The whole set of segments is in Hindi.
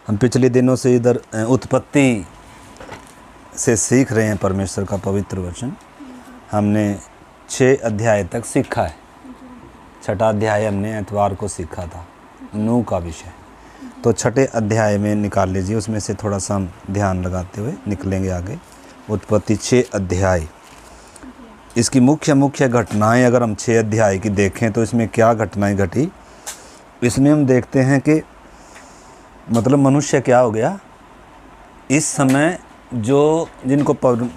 हम पिछले दिनों से इधर उत्पत्ति से सीख रहे हैं परमेश्वर का पवित्र वचन। हमने 6 अध्याय तक सीखा है। 6ठा अध्याय हमने एतवार को सीखा था, नूह का विषय। तो 6ठे अध्याय में निकाल लीजिए, उसमें से थोड़ा सा हम ध्यान लगाते हुए निकलेंगे आगे। उत्पत्ति 6 अध्याय, इसकी मुख्य घटनाएं अगर हम 6 अध्याय की देखें तो इसमें क्या घटनाएं घटी, इसमें हम देखते हैं कि मतलब मनुष्य क्या हो गया। इस समय जो जिनको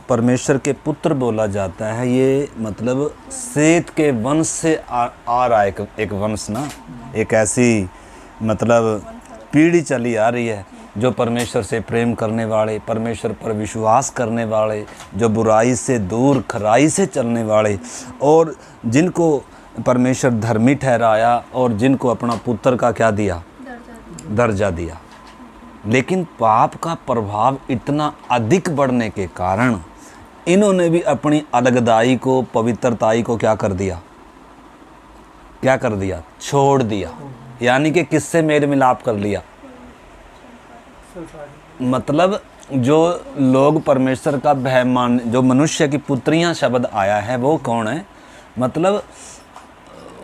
परमेश्वर के पुत्र बोला जाता है, ये मतलब सेत के वंश से आ रहा है एक वंश ना, एक ऐसी मतलब पीढ़ी चली आ रही है जो परमेश्वर से प्रेम करने वाले, परमेश्वर पर विश्वास करने वाले, जो बुराई से दूर खराई से चलने वाले, और जिनको परमेश्वर धर्मी ठहराया और जिनको अपना पुत्र का क्या दिया, दर्जा दिया। लेकिन पाप का प्रभाव इतना अधिक बढ़ने के कारण इन्होंने भी अपनी अलगदाई को, पवित्रताई को क्या कर दिया, छोड़ दिया। यानी कि किससे मेल मिलाप कर लिया। मतलब जो लोग परमेश्वर का भय मान, जो मनुष्य की पुत्रियां शब्द आया है वो कौन है, मतलब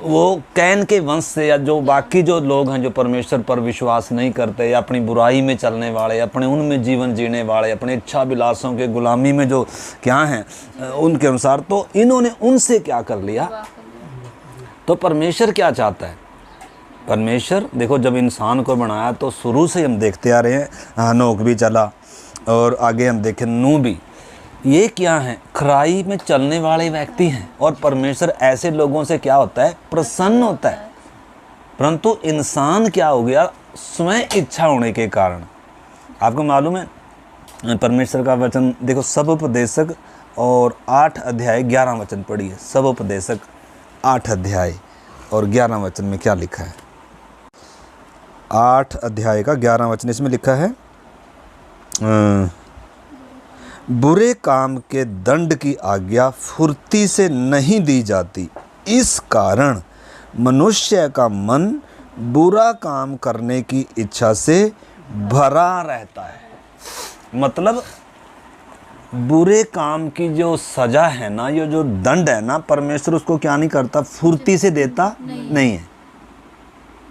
वो कैन के वंश से, या जो बाकी जो लोग हैं जो परमेश्वर पर विश्वास नहीं करते या अपनी बुराई में चलने वाले, अपने उनमें जीवन जीने वाले, अपने इच्छा विलासों के गुलामी में जो क्या हैं उनके अनुसार, तो इन्होंने उनसे क्या कर लिया। तो परमेश्वर क्या चाहता है, परमेश्वर देखो जब इंसान को बनाया तो शुरू से हम देखते आ रहे हैं, हनोक भी चला और आगे हम देखें नूह भी, ये क्या हैं, खराई में चलने वाले व्यक्ति हैं। और परमेश्वर ऐसे लोगों से क्या होता है, प्रसन्न होता है। परंतु इंसान क्या हो गया, स्वयं इच्छा होने के कारण। आपको मालूम है परमेश्वर का वचन देखो, सबोपदेशक और 8 अध्याय 11 वचन पढ़िए। सबोपदेशक 8 अध्याय और 11 वचन में क्या लिखा है। 8 अध्याय का 11 वचन, इसमें लिखा है, बुरे काम के दंड की आज्ञा फुर्ती से नहीं दी जाती, इस कारण मनुष्य का मन बुरा काम करने की इच्छा से भरा रहता है। मतलब बुरे काम की जो सजा है ना, ये जो दंड है ना, परमेश्वर उसको क्या नहीं करता, फुर्ती से देता नहीं है।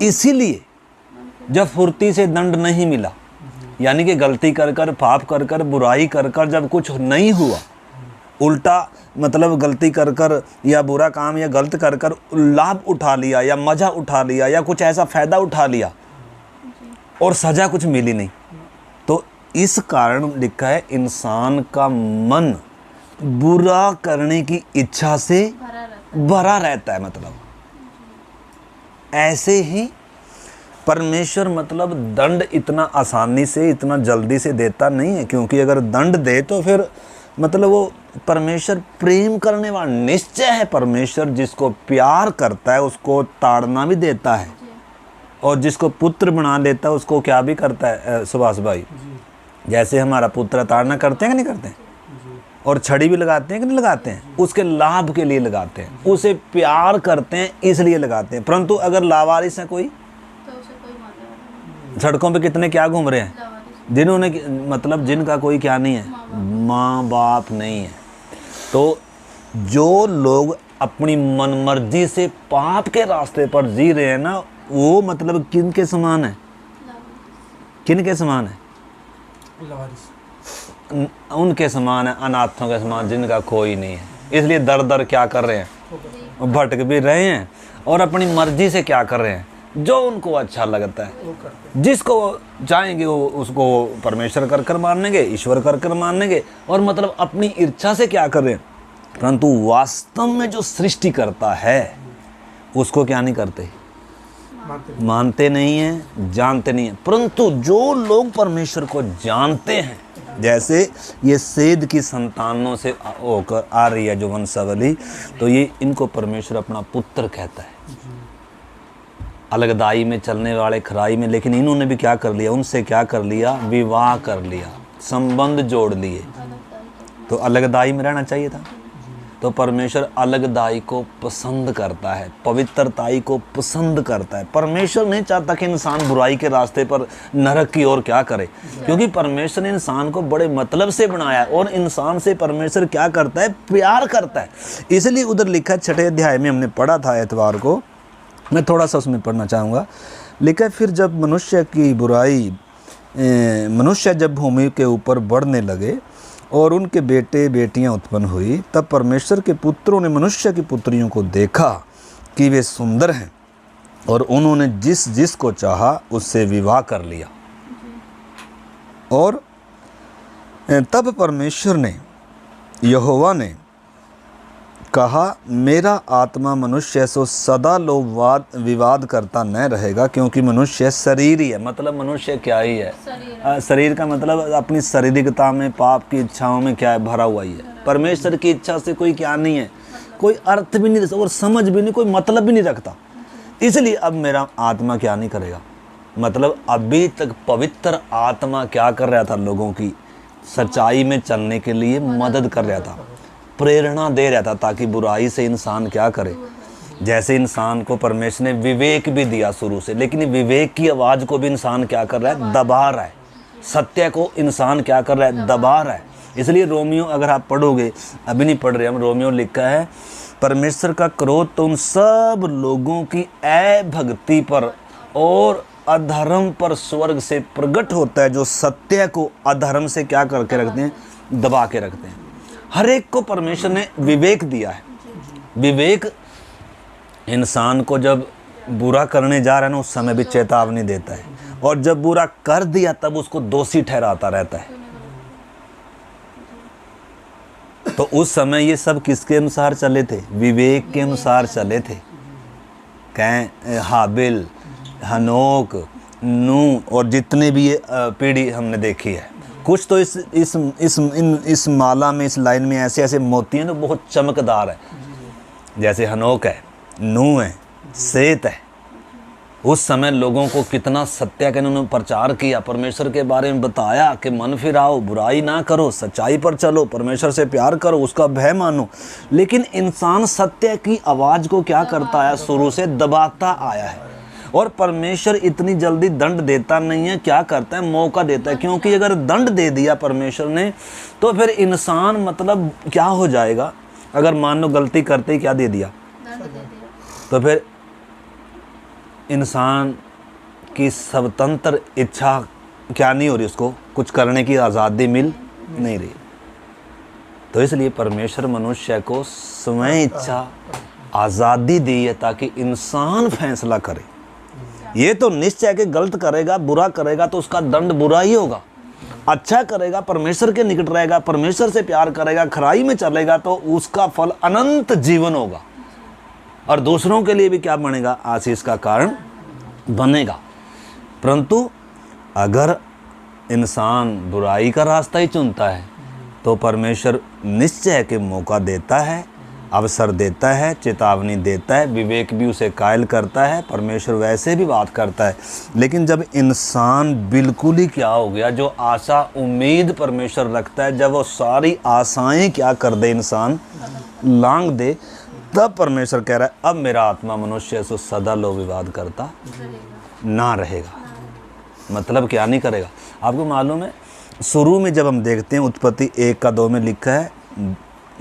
इसीलिए जब फुर्ती से दंड नहीं मिला, यानी कि गलती कर कर, पाप कर कर, बुराई कर कर जब कुछ नहीं हुआ, उल्टा मतलब गलती कर कर या बुरा काम या गलत कर कर लाभ उठा लिया या मज़ा उठा लिया या कुछ ऐसा फ़ायदा उठा लिया और सज़ा कुछ मिली नहीं, तो इस कारण लिखा है इंसान का मन बुरा करने की इच्छा से भरा रहता है। मतलब ऐसे ही परमेश्वर मतलब दंड इतना आसानी से, इतना जल्दी से देता नहीं है, क्योंकि अगर दंड दे तो फिर मतलब वो परमेश्वर प्रेम करने वाला निश्चय है। परमेश्वर जिसको प्यार करता है उसको ताड़ना भी देता है, और जिसको पुत्र बना लेता है उसको क्या भी करता है। सुभाष भाई, जैसे हमारा पुत्र ताड़ना करते हैं कि नहीं करते हैं, और छड़ी भी लगाते हैं कि नहीं लगाते हैं, उसके लाभ के लिए लगाते हैं, उसे प्यार करते हैं इसलिए लगाते हैं। परंतु अगर लावारिस है कोई, सड़कों पे कितने क्या घूम रहे हैं, जिन्होंने मतलब जिनका कोई क्या नहीं है, माँ बाप नहीं है। तो जो लोग अपनी मनमर्जी से पाप के रास्ते पर जी रहे हैं ना, वो मतलब किन के समान है, किन के समान है, उनके समान है, अनाथों के समान जिनका कोई नहीं है। इसलिए दर दर क्या कर रहे हैं, भटक भी रहे हैं और अपनी मर्जी से क्या कर रहे हैं, जो उनको अच्छा लगता है, जिसको चाहेंगे वो उसको परमेश्वर कर कर मानेंगे, ईश्वर कर कर मानेंगे, और मतलब अपनी इच्छा से क्या कर रहे हैं। परंतु वास्तव में जो सृष्टि करता है उसको क्या नहीं करते, मानते नहीं हैं, जानते नहीं हैं। परंतु जो लोग परमेश्वर को जानते हैं, जैसे ये सेद की संतानों से होकर आ रही है जो वंशावली, तो ये इनको परमेश्वर अपना पुत्र कहता है। अलगदाई में चलने वाले, खराई में, लेकिन इन्होंने भी क्या कर लिया, उनसे क्या कर लिया, विवाह कर लिया, संबंध जोड़ लिए। तो अलगदाई में रहना चाहिए था, तो परमेश्वर अलगदाई को पसंद करता है, पवित्रताई को पसंद करता है। परमेश्वर नहीं चाहता कि इंसान बुराई के रास्ते पर नरक की ओर क्या करे, क्योंकि परमेश्वर ने इंसान को बड़े मतलब से बनाया और इंसान से परमेश्वर क्या करता है, प्यार करता है। इसलिए उधर लिखा है 6 अध्याय में, हमने पढ़ा था एतवार को, मैं थोड़ा सा उसमें पढ़ना चाहूँगा। लिखा है फिर जब मनुष्य जब भूमि के ऊपर बढ़ने लगे और उनके बेटे बेटियां उत्पन्न हुई, तब परमेश्वर के पुत्रों ने मनुष्य की पुत्रियों को देखा कि वे सुंदर हैं और उन्होंने जिस जिस को चाहा उससे विवाह कर लिया। और तब परमेश्वर ने, यहोवा ने कहा, मेरा आत्मा मनुष्य से सदा विवाद करता न रहेगा, क्योंकि मनुष्य शरीर ही है। मतलब मनुष्य क्या ही है, शरीर का मतलब अपनी शारीरिकता में, पाप की इच्छाओं में क्या है, भरा हुआ ही है। परमेश्वर की इच्छा से कोई क्या नहीं है, कोई अर्थ भी नहीं और समझ भी नहीं, कोई मतलब भी नहीं रखता। इसलिए अब मेरा आत्मा क्या नहीं करेगा, मतलब अभी तक पवित्र आत्मा क्या कर रहा था, लोगों की सच्चाई में चलने के लिए मदद कर रहा था, प्रेरणा दे रहा था, ताकि बुराई से इंसान क्या करे। जैसे इंसान को परमेश्वर ने विवेक भी दिया शुरू से, लेकिन विवेक की आवाज़ को भी इंसान क्या कर रहा है, दबा रहा है। सत्य को इंसान क्या कर रहा है, दबा रहा है। इसलिए रोमियो अगर आप पढ़ोगे, अभी नहीं पढ़ रहे हम, रोमियो लिखा है, परमेश्वर का क्रोध तो उन सब लोगों की अभक्ति पर और अधर्म पर स्वर्ग से प्रकट होता है, जो सत्य को अधर्म से क्या करके रखते हैं, दबा के रखते हैं। हर एक को परमेश्वर ने विवेक दिया है। विवेक इंसान को जब बुरा करने जा रहा है ना, उस समय भी चेतावनी देता है, और जब बुरा कर दिया तब उसको दोषी ठहराता रहता है। तो उस समय ये सब किसके अनुसार चले थे, विवेक के अनुसार चले थे। कहें हाबिल, हनोक, नूह और जितने भी ये पीढ़ी हमने देखी है, कुछ तो इस माला में, इस लाइन में ऐसे ऐसे मोती हैं जो बहुत चमकदार है। जैसे हनोक है, नूह है, सेत है। उस समय लोगों को कितना सत्य का उन्होंने प्रचार किया, परमेश्वर के बारे में बताया कि मन फिराओ, बुराई ना करो, सच्चाई पर चलो, परमेश्वर से प्यार करो, उसका भय मानो। लेकिन इंसान सत्य की आवाज़ को क्या करता है, शुरू से दबाता आया है। और परमेश्वर इतनी जल्दी दंड देता नहीं है, क्या करता है, मौका देता है। क्योंकि अगर दंड दे दिया परमेश्वर ने, तो फिर इंसान मतलब क्या हो जाएगा, अगर मान लो गलती करते ही क्या दे दिया, तो फिर इंसान की स्वतंत्र इच्छा क्या नहीं हो रही, उसको कुछ करने की आज़ादी मिल नहीं रही। तो इसलिए परमेश्वर मनुष्य को स्वयं इच्छा आज़ादी दी है, ताकि इंसान फैसला करे। ये तो निश्चय कि गलत करेगा, बुरा करेगा तो उसका दंड बुरा ही होगा। अच्छा करेगा, परमेश्वर के निकट रहेगा, परमेश्वर से प्यार करेगा, खराई में चलेगा, तो उसका फल अनंत जीवन होगा, और दूसरों के लिए भी क्या बनेगा, आशीष का कारण बनेगा। परंतु अगर इंसान बुराई का रास्ता ही चुनता है, तो परमेश्वर निश्चय के मौका देता है, अवसर देता है, चेतावनी देता है, विवेक भी उसे कायल करता है। परमेश्वर वैसे भी बात करता है। लेकिन जब इंसान बिल्कुल ही क्या हो गया, जो आशा उम्मीद परमेश्वर रखता है, जब वो सारी आशाएं क्या कर दे, इंसान लांग दे, तब परमेश्वर कह रहा है, अब मेरा आत्मा मनुष्य से सदा लो विवाद करता ना रहेगा। मतलब क्या नहीं करेगा। आपको मालूम है, शुरू में जब हम देखते हैं उत्पत्ति 1:2 में लिखा है,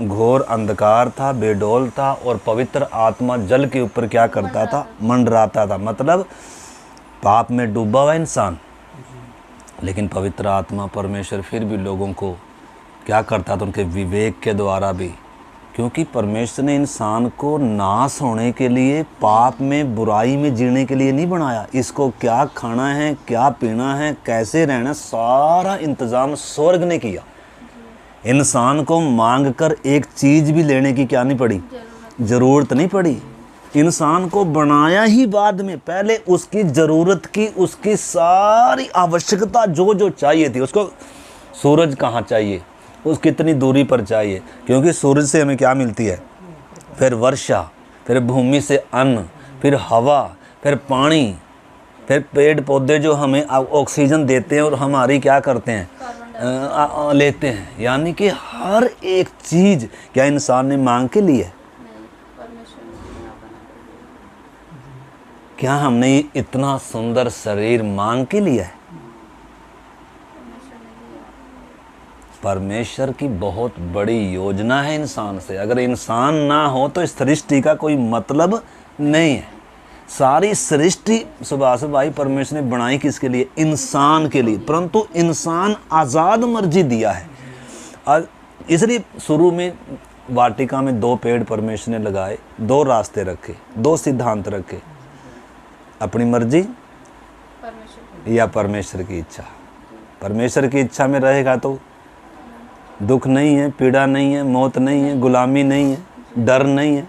घोर अंधकार था, बेडौल था, और पवित्र आत्मा जल के ऊपर क्या करता था, मंडराता था। मतलब पाप में डूबा हुआ इंसान, लेकिन पवित्र आत्मा परमेश्वर फिर भी लोगों को क्या करता था, उनके विवेक के द्वारा भी। क्योंकि परमेश्वर ने इंसान को नाश होने के लिए, पाप में, बुराई में जीने के लिए नहीं बनाया। इसको क्या खाना है, क्या पीना है, कैसे रहना, सारा इंतज़ाम स्वर्ग ने किया। इंसान को मांग कर एक चीज़ भी लेने की क्या नहीं पड़ी, ज़रूरत नहीं पड़ी। इंसान को बनाया ही बाद में, पहले उसकी ज़रूरत की, उसकी सारी आवश्यकता जो जो चाहिए थी। उसको सूरज कहाँ चाहिए, उस कितनी दूरी पर चाहिए, क्योंकि सूरज से हमें क्या मिलती है, फिर वर्षा, फिर भूमि से अन्न, फिर हवा, फिर पानी, फिर पेड़ पौधे जो हमें ऑक्सीजन देते हैं और हमारी क्या करते हैं, लेते हैं। यानी कि हर एक चीज़ क्या इंसान ने मांग के ली है? क्या हमने इतना सुंदर शरीर मांग के लिया है? परमेश्वर की बहुत बड़ी योजना है इंसान से। अगर इंसान ना हो तो इस सृष्टि का कोई मतलब नहीं है। सारी सृष्टि सुभाष भाई परमेश्वर ने बनाई किसके लिए? इंसान के लिए। परंतु इंसान आज़ाद मर्जी दिया है। इसलिए शुरू में वाटिका में 2 पेड़ परमेश्वर ने लगाए, 2 रास्ते रखे, 2 सिद्धांत रखे, अपनी मर्जी या परमेश्वर की इच्छा। परमेश्वर की इच्छा में रहेगा तो दुख नहीं है, पीड़ा नहीं है, मौत नहीं है, गुलामी नहीं है, डर नहीं है।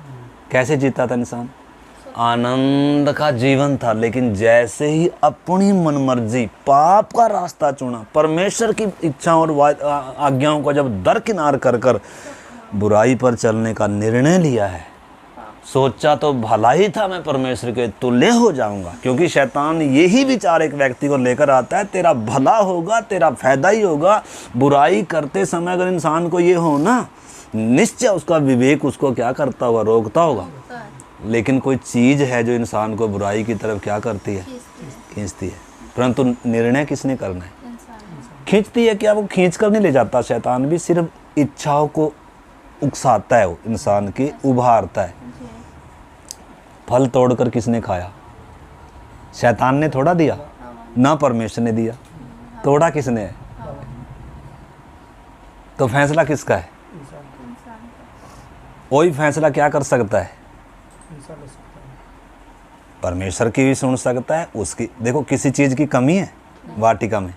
कैसे जीता था इंसान? आनंद का जीवन था। लेकिन जैसे ही अपनी मनमर्जी पाप का रास्ता चुना, परमेश्वर की इच्छा और आज्ञाओं को जब दरकिनार कर कर बुराई पर चलने का निर्णय लिया है, सोचा तो भला ही था, मैं परमेश्वर के तुल्य हो जाऊंगा। क्योंकि शैतान यही विचार एक व्यक्ति को लेकर आता है, तेरा भला होगा, तेरा फायदा ही होगा। बुराई करते समय अगर इंसान को ये हो ना, निश्चय उसका विवेक उसको क्या करता होगा? रोकता होगा। लेकिन कोई चीज़ है जो इंसान को बुराई की तरफ क्या करती है? खींचती है। परंतु निर्णय किसने करना है? खींचती है क्या? वो खींच कर नहीं ले जाता। शैतान भी सिर्फ इच्छाओं को उकसाता है, वो इंसान की उभारता है। फल तोड़कर किसने खाया? शैतान ने थोड़ा दिया ना, परमेश्वर ने दिया। तोड़ा किसने है? तो फैसला किसका है? वही फैसला क्या कर सकता है? परमेश्वर की भी सुन सकता है, उसकी। देखो किसी चीज की कमी है वाटिका में,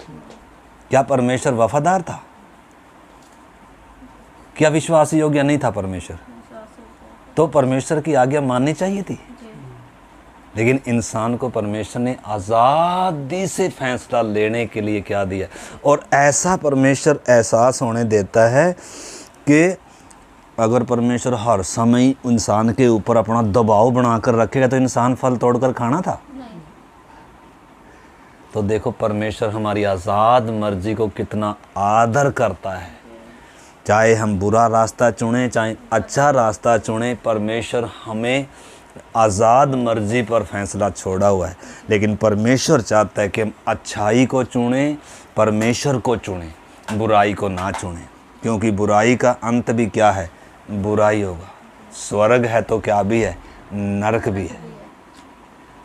क्या परमेश्वर वफादार था? क्या विश्वास योग्य नहीं था परमेश्वर? तो परमेश्वर की आज्ञा माननी चाहिए थी। लेकिन इंसान को परमेश्वर ने आज़ादी से फैसला लेने के लिए क्या दिया? और ऐसा परमेश्वर एहसास होने देता है कि अगर परमेश्वर हर समय इंसान के ऊपर अपना दबाव बनाकर रखेगा तो इंसान फल तोड़कर खाना था? नहीं। तो देखो परमेश्वर हमारी आज़ाद मर्जी को कितना आदर करता है। चाहे हम बुरा रास्ता चुनें, चाहे अच्छा रास्ता चुनें, परमेश्वर हमें आज़ाद मर्जी पर फैसला छोड़ा हुआ है। लेकिन परमेश्वर चाहता है कि हम अच्छाई को चुनें, परमेश्वर को चुनें, बुराई को ना चुनें। क्योंकि बुराई का अंत भी क्या है? बुराई होगा। स्वर्ग है तो क्या भी है? नरक भी है।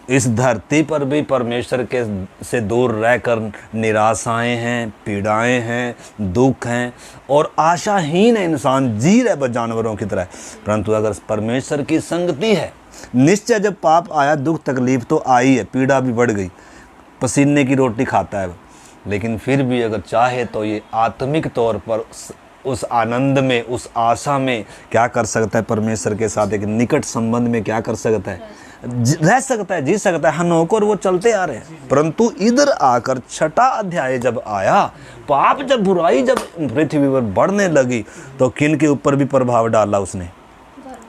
इस धरती पर भी परमेश्वर के से दूर रहकर निराशाएं हैं, पीड़ाएं हैं, दुख हैं और आशाहीन है इंसान, जी रहे बस जानवरों की तरह। परंतु अगर परमेश्वर की संगति है, निश्चय जब पाप आया, दुख तकलीफ तो आई है, पीड़ा भी बढ़ गई, पसीने की रोटी खाता है, लेकिन फिर भी अगर चाहे तो ये आत्मिक तौर पर उस आनंद में, उस आशा में क्या कर सकता है? परमेश्वर के साथ एक निकट संबंध में क्या कर सकता है? रह सकता है, जी सकता है। हनोक और वो चलते आ रहे हैं। परंतु इधर आकर 6ठा अध्याय जब आया, पाप जब बुराई जब पृथ्वी पर बढ़ने लगी, तो किन के ऊपर भी प्रभाव डाला उसने?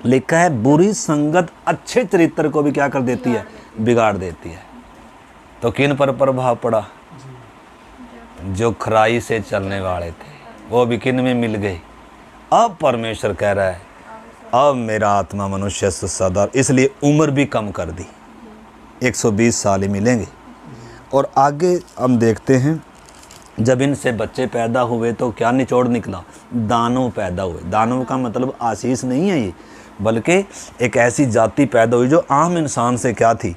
लिखा है बुरी संगत अच्छे चरित्र को भी क्या कर देती है? बिगाड़ देती है। तो किन पर प्रभाव पड़ा? जो खराई से चलने वाले थे, वो भी किन में मिल गए? अब परमेश्वर कह रहा है अब मेरा आत्मा मनुष्य से सदा, इसलिए उम्र भी कम कर दी, 120 साल ही मिलेंगे। और आगे हम देखते हैं, जब इनसे बच्चे पैदा हुए तो क्या निचोड़ निकला? दानव पैदा हुए। दानव का मतलब आशीष नहीं है ये, बल्कि एक ऐसी जाति पैदा हुई जो आम इंसान से क्या थी?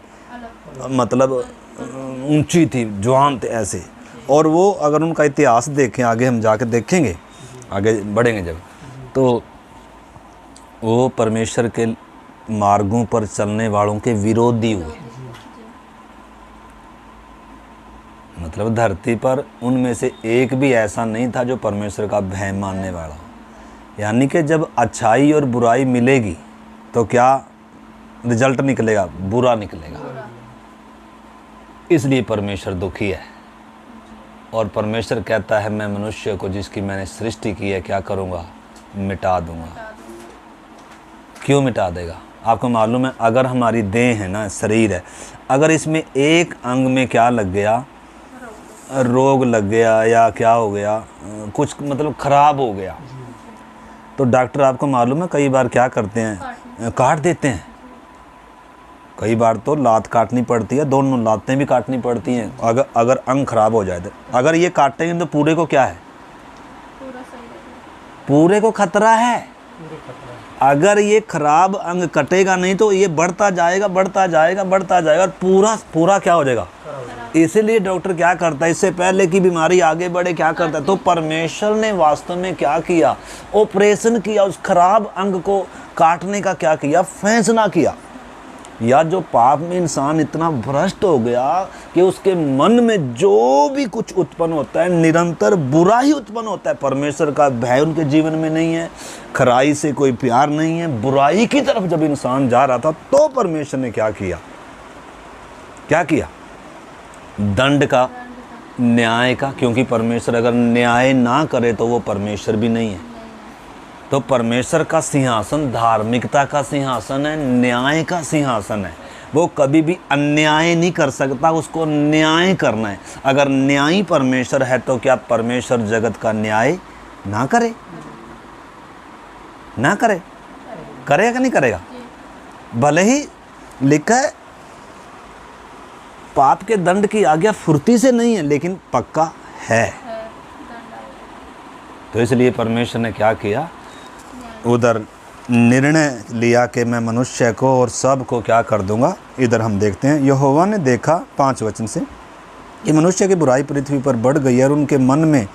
मतलब ऊंची थी, जवान थे ऐसे। और वो अगर उनका इतिहास देखें, आगे हम जाकर देखेंगे, आगे बढ़ेंगे जब, तो वो परमेश्वर के मार्गों पर चलने वालों के विरोधी हुए। मतलब धरती पर उनमें से एक भी ऐसा नहीं था जो परमेश्वर का भय मानने वाला हो। यानी कि जब अच्छाई और बुराई मिलेगी तो क्या रिजल्ट निकलेगा? बुरा निकलेगा। इसलिए परमेश्वर दुखी है। और परमेश्वर कहता है मैं मनुष्य को जिसकी मैंने सृष्टि की है क्या करूँगा? मिटा दूँगा। क्यों मिटा देगा? आपको मालूम है, अगर हमारी देह है ना, शरीर है, अगर इसमें एक अंग में क्या लग गया? रोग लग गया या क्या हो गया, कुछ मतलब ख़राब हो गया, तो डॉक्टर आपको मालूम है कई बार क्या करते हैं, काट देते हैं। कई बार तो लात काटनी पड़ती है, दोनों लातें भी काटनी पड़ती हैं अगर अंग खराब हो जाए तो। अगर ये काटेंगे तो पूरे को क्या है, पूरे को खतरा है। अगर ये खराब अंग कटेगा नहीं तो ये बढ़ता जाएगा बढ़ता जाएगा बढ़ता जाएगा और पूरा पूरा क्या हो जाएगा। इसीलिए डॉक्टर क्या करता है, इससे पहले कि बीमारी आगे बढ़े क्या करता है, तो परमेश्वर ने वास्तव में क्या किया, ऑपरेशन किया, उस खराब अंग को काटने का क्या किया, फैसला किया। या जो पाप में इंसान इतना भ्रष्ट हो गया कि उसके मन में जो भी कुछ उत्पन्न होता है निरंतर बुरा ही उत्पन्न होता है। परमेश्वर का भय उनके जीवन में नहीं है, खराई से कोई प्यार नहीं है, बुराई की तरफ जब इंसान जा रहा था तो परमेश्वर ने क्या किया, क्या किया, दंड का, न्याय का। क्योंकि परमेश्वर अगर न्याय ना करे तो वो परमेश्वर भी नहीं है। तो परमेश्वर का सिंहासन धार्मिकता का सिंहासन है, न्याय का सिंहासन है। वो कभी भी अन्याय नहीं कर सकता, उसको न्याय करना है। अगर न्यायी परमेश्वर है तो क्या परमेश्वर जगत का न्याय ना करे, ना करे, करेगा कि नहीं करेगा। भले ही लिखा है पाप के दंड की आज्ञा फुर्ती से नहीं है लेकिन पक्का है। तो इसलिए परमेश्वर ने क्या किया, उधर निर्णय लिया कि मैं मनुष्य को और सब को क्या कर दूंगा। इधर हम देखते हैं, यहोवा ने देखा 5 वचन से कि मनुष्य की बुराई पृथ्वी पर बढ़ गई और उनके मन में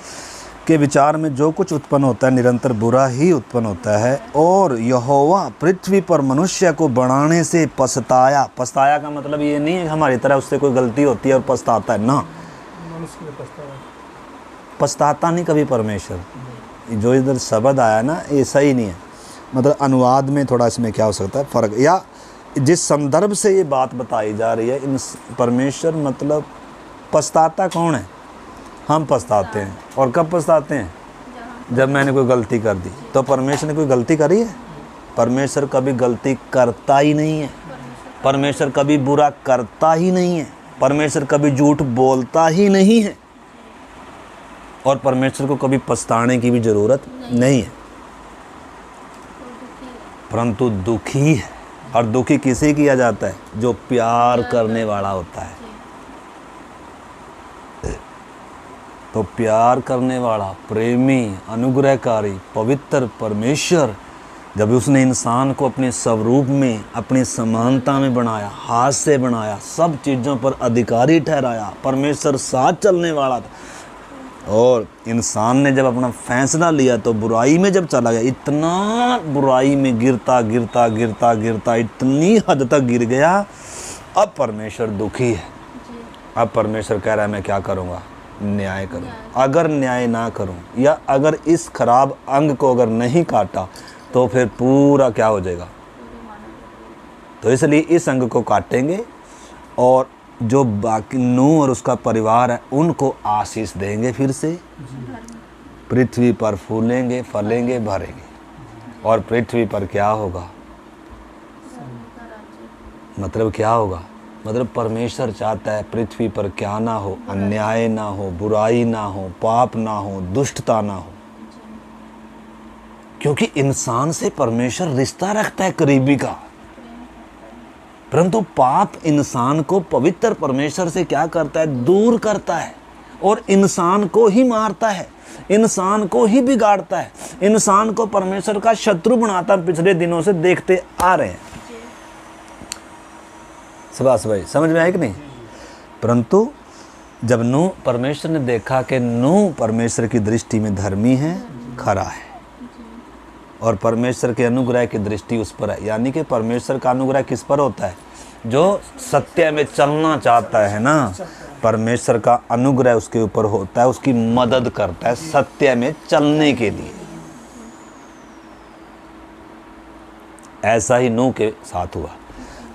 के विचार में जो कुछ उत्पन्न होता है निरंतर बुरा ही उत्पन्न होता है। और यहोवा पृथ्वी पर मनुष्य को बढ़ाने से पछताया। पछताया का मतलब ये नहीं है कि हमारी तरह उससे कोई गलती होती है और पछताता है ना, पछताता नहीं कभी परमेश्वर। जो इधर शब्द आया ना ये सही नहीं है, मतलब अनुवाद में थोड़ा इसमें क्या हो सकता है फ़र्क, या जिस संदर्भ से ये बात बताई जा रही है, इन परमेश्वर मतलब पछताता कौन है, हम पछताते हैं। और कब पछताते हैं, जब मैंने कोई गलती कर दी। तो परमेश्वर ने कोई गलती करी है, परमेश्वर कभी गलती करता ही नहीं है, परमेश्वर कभी बुरा करता ही नहीं है, परमेश्वर कभी झूठ बोलता ही नहीं है, और परमेश्वर को कभी पछताने की भी ज़रूरत नहीं है। परंतु दुखी है, और दुखी किसे किया जाता है, जो प्यार करने वाला होता है। तो प्यार करने वाला, प्रेमी, अनुग्रहकारी, पवित्र परमेश्वर जब उसने इंसान को अपने स्वरूप में, अपनी समानता में बनाया, हाथ से बनाया, सब चीज़ों पर अधिकारी ठहराया, परमेश्वर साथ चलने वाला था, और इंसान ने जब अपना फैसला लिया तो बुराई में जब चला गया, इतना बुराई में गिरता गिरता गिरता गिरता इतनी हद तक गिर गया। अब परमेश्वर दुखी है, अब परमेश्वर कह रहा है मैं क्या करूँगा, न्याय करूँ। अगर न्याय ना करूँ या अगर इस खराब अंग को अगर नहीं काटा तो फिर पूरा क्या हो जाएगा। तो इसलिए इस अंग को काटेंगे और जो बाकी नूह और उसका परिवार है उनको आशीष देंगे, फिर से पृथ्वी पर फूलेंगे, फलेंगे, भरेंगे। और पृथ्वी पर क्या होगा, मतलब क्या होगा, मतलब परमेश्वर चाहता है पृथ्वी पर क्या ना हो, अन्याय ना हो, बुराई ना हो, पाप ना हो, दुष्टता ना हो। क्योंकि इंसान से परमेश्वर रिश्ता रखता है करीबी का, परंतु पाप इंसान को पवित्र परमेश्वर से क्या करता है, दूर करता है, और इंसान को ही मारता है, इंसान को ही बिगाड़ता है, इंसान को परमेश्वर का शत्रु बनाता है। पिछले दिनों से देखते आ रहे हैं। सुभाष भाई समझ में आया कि नहीं। परंतु जब नूह, परमेश्वर ने देखा कि नूह परमेश्वर की दृष्टि में धर्मी है, खरा है, और परमेश्वर के अनुग्रह की दृष्टि उस पर है। यानी कि परमेश्वर का अनुग्रह किस पर होता है, जो सत्य में चलना चाहता है ना, परमेश्वर का अनुग्रह उसके ऊपर होता है, उसकी मदद करता है सत्य में चलने के लिए। ऐसा ही नूह के साथ हुआ।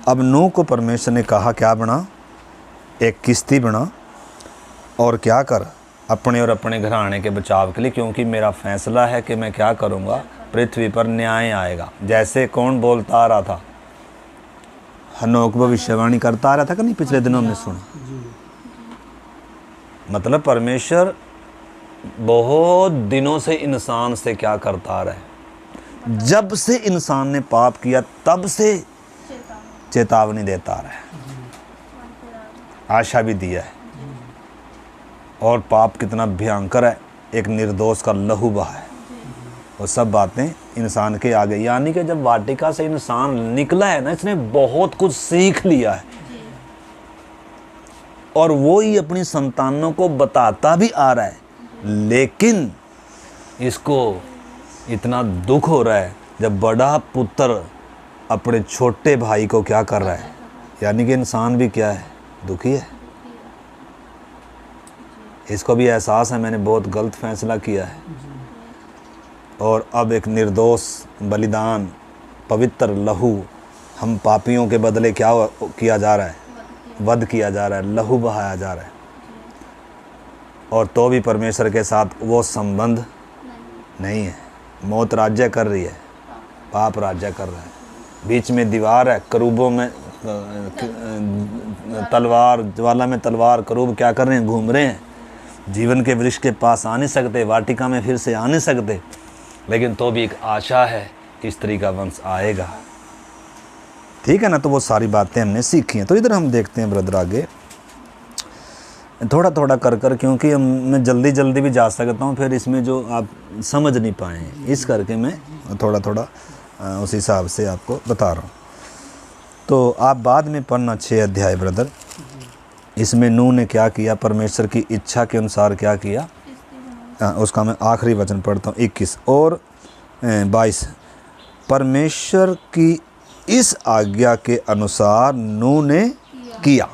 अब नूह को परमेश्वर ने कहा क्या बना, एक किश्ती बना और क्या कर, अपने और अपने घराने के बचाव के लिए, क्योंकि मेरा फैसला है कि मैं क्या करूँगा, पृथ्वी पर न्याय आएगा। जैसे कौन बोलता आ रहा था, हनोक भविष्यवाणी करता आ रहा था कि नहीं, पिछले दिनों में सुना। मतलब परमेश्वर बहुत दिनों से इंसान से क्या करता रहा है, जब से इंसान ने पाप किया तब से चेतावनी देता रहा है, आशा भी दिया है। और पाप कितना भयंकर है, एक निर्दोष का लहू बहा है, वो सब बातें इंसान के आगे। यानी कि जब वाटिका से इंसान निकला है ना, इसने बहुत कुछ सीख लिया है और वो ही अपनी संतानों को बताता भी आ रहा है। लेकिन इसको इतना दुख हो रहा है जब बड़ा पुत्र अपने छोटे भाई को क्या कर रहा है। यानी कि इंसान भी क्या है, दुखी है। इसको भी एहसास है मैंने बहुत गलत फैसला किया है और अब एक निर्दोष बलिदान, पवित्र लहू, हम पापियों के बदले क्या किया जा रहा है, वध किया जा रहा है, लहू बहाया जा रहा है। और तो भी परमेश्वर के साथ वो संबंध नहीं है। मौत राज्य कर रही है, पाप राज्य कर रहा है, बीच में दीवार है, करूबों में तलवार, ज्वाला में तलवार, करूब क्या कर रहे हैं, घूम रहे हैं। जीवन के वृक्ष के पास आ नहीं सकते, वाटिका में फिर से आ नहीं सकते, लेकिन तो भी एक आशा है, स्त्री का वंश आएगा। ठीक है ना। तो वो सारी बातें हमने सीखी हैं। तो इधर हम देखते हैं ब्रदर आगे थोड़ा थोड़ा कर कर, क्योंकि मैं जल्दी जल्दी भी जा सकता हूँ, फिर इसमें जो आप समझ नहीं पाए, इस करके मैं थोड़ा थोड़ा उस हिसाब से आपको बता रहा हूँ। तो आप बाद में पढ़ना 6 अध्याय ब्रदर। इसमें नूह ने क्या किया, परमेश्वर की इच्छा के अनुसार क्या किया, उसका मैं आखिरी वचन पढ़ता हूँ 21 और 22। परमेश्वर की इस आज्ञा के अनुसार नूह ने किया।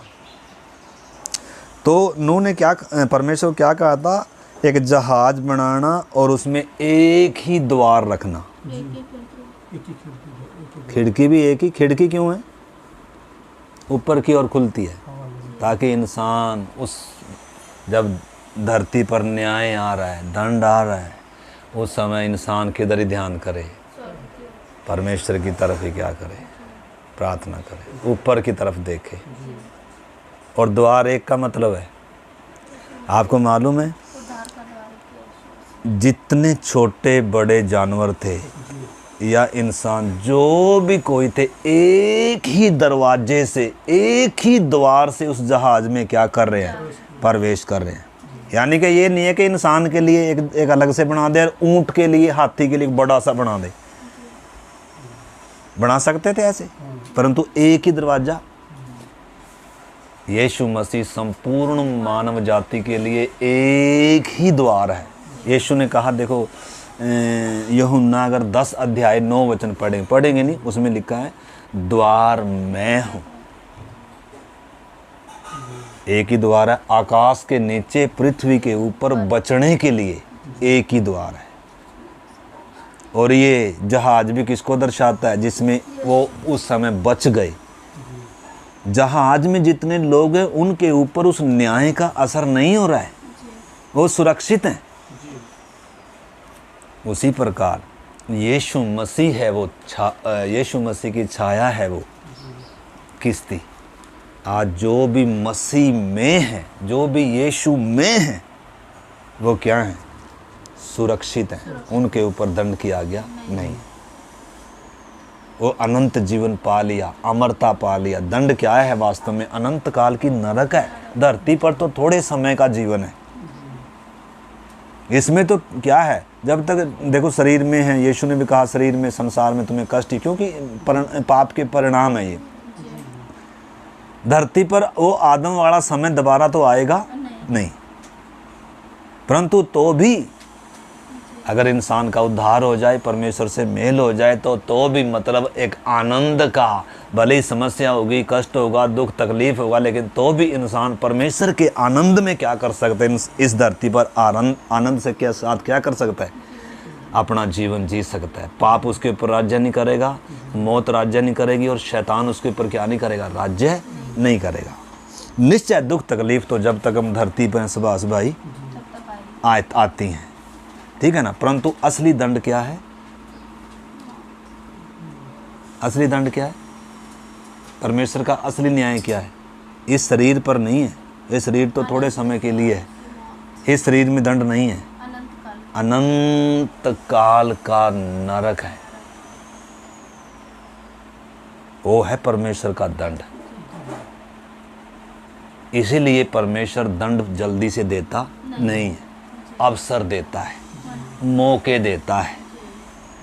तो नूह ने क्या, परमेश्वर क्या कहा था, एक जहाज बनाना और उसमें एक ही द्वार रखना। खिड़की भी एक ही। खिड़की क्यों है, ऊपर की ओर खुलती है, ताकि इंसान उस, जब धरती पर न्याय आ रहा है, दंड आ रहा है, उस समय इंसान किधर ही ध्यान करे, परमेश्वर की तरफ ही क्या करे, प्रार्थना करे, ऊपर की तरफ देखे। और द्वार एक का मतलब है, आपको मालूम है, जितने छोटे बड़े जानवर थे या इंसान जो भी कोई थे, एक ही दरवाजे से, एक ही द्वार से उस जहाज में क्या कर रहे हैं, प्रवेश कर रहे हैं। यानी कि ये नहीं है कि इंसान के लिए एक अलग से बना दे और ऊंट के लिए, हाथी के लिए बड़ा सा बना दे। बना सकते थे ऐसे, परंतु एक ही दरवाजा। यीशु मसीह संपूर्ण मानव जाति के लिए एक ही द्वार है। यीशु ने कहा, देखो यूहन्ना अगर 10 अध्याय 9 वचन पढ़ेंगे नहीं, उसमें लिखा है द्वार मैं हूँ। एक ही द्वार है। आकाश के नीचे, पृथ्वी के ऊपर बचने के लिए एक ही द्वार है। और ये जहाज भी किसको दर्शाता है, जिसमें वो उस समय बच गए। जहाज में जितने लोग हैं उनके ऊपर उस न्याय का असर नहीं हो रहा है, वो सुरक्षित हैं। उसी प्रकार यीशु मसीह है वो, यीशु मसीह की छाया है वो किश्ती। आज जो भी मसीह में है, जो भी यीशु में है, वो क्या है, सुरक्षित हैं। उनके ऊपर दंड किया गया नहीं। वो अनंत जीवन पा लिया, अमरता पा लिया। दंड क्या है वास्तव में, अनंत काल की नरक है। धरती पर तो थोड़े समय का जीवन है। इसमें तो क्या है, जब तक देखो शरीर में है, यीशु ने भी कहा शरीर में, संसार में तुम्हें कष्ट ही, क्योंकि पाप के परिणाम है ये। धरती पर वो आदम वाला समय दोबारा तो आएगा नहीं, परंतु तो भी अगर इंसान का उद्धार हो जाए, परमेश्वर से मेल हो जाए, तो भी मतलब एक आनंद का, भले ही समस्या होगी, कष्ट होगा, दुख तकलीफ होगा, लेकिन तो भी इंसान परमेश्वर के आनंद में क्या कर सकते हैं, इस धरती पर आनंद से क्या साथ क्या कर सकता है, अपना जीवन जी सकता है। पाप उसके ऊपर राज्य नहीं करेगा, मौत राज्य नहीं करेगी, और शैतान उसके ऊपर क्या नहीं करेगा, राज्य नहीं करेगा। निश्चय दुख तकलीफ तो जब तक हम धरती पर सुभाष भाई आती हैं, ठीक है ना। परंतु असली दंड क्या है, असली दंड क्या है, परमेश्वर का असली न्याय क्या है, इस शरीर पर नहीं है। ये शरीर तो थोड़े समय के लिए है, इस शरीर में दंड नहीं है, अनंत काल का नरक है, वो है परमेश्वर का दंड। इसीलिए परमेश्वर दंड जल्दी से देता नहीं है, अवसर देता है, मौके देता है,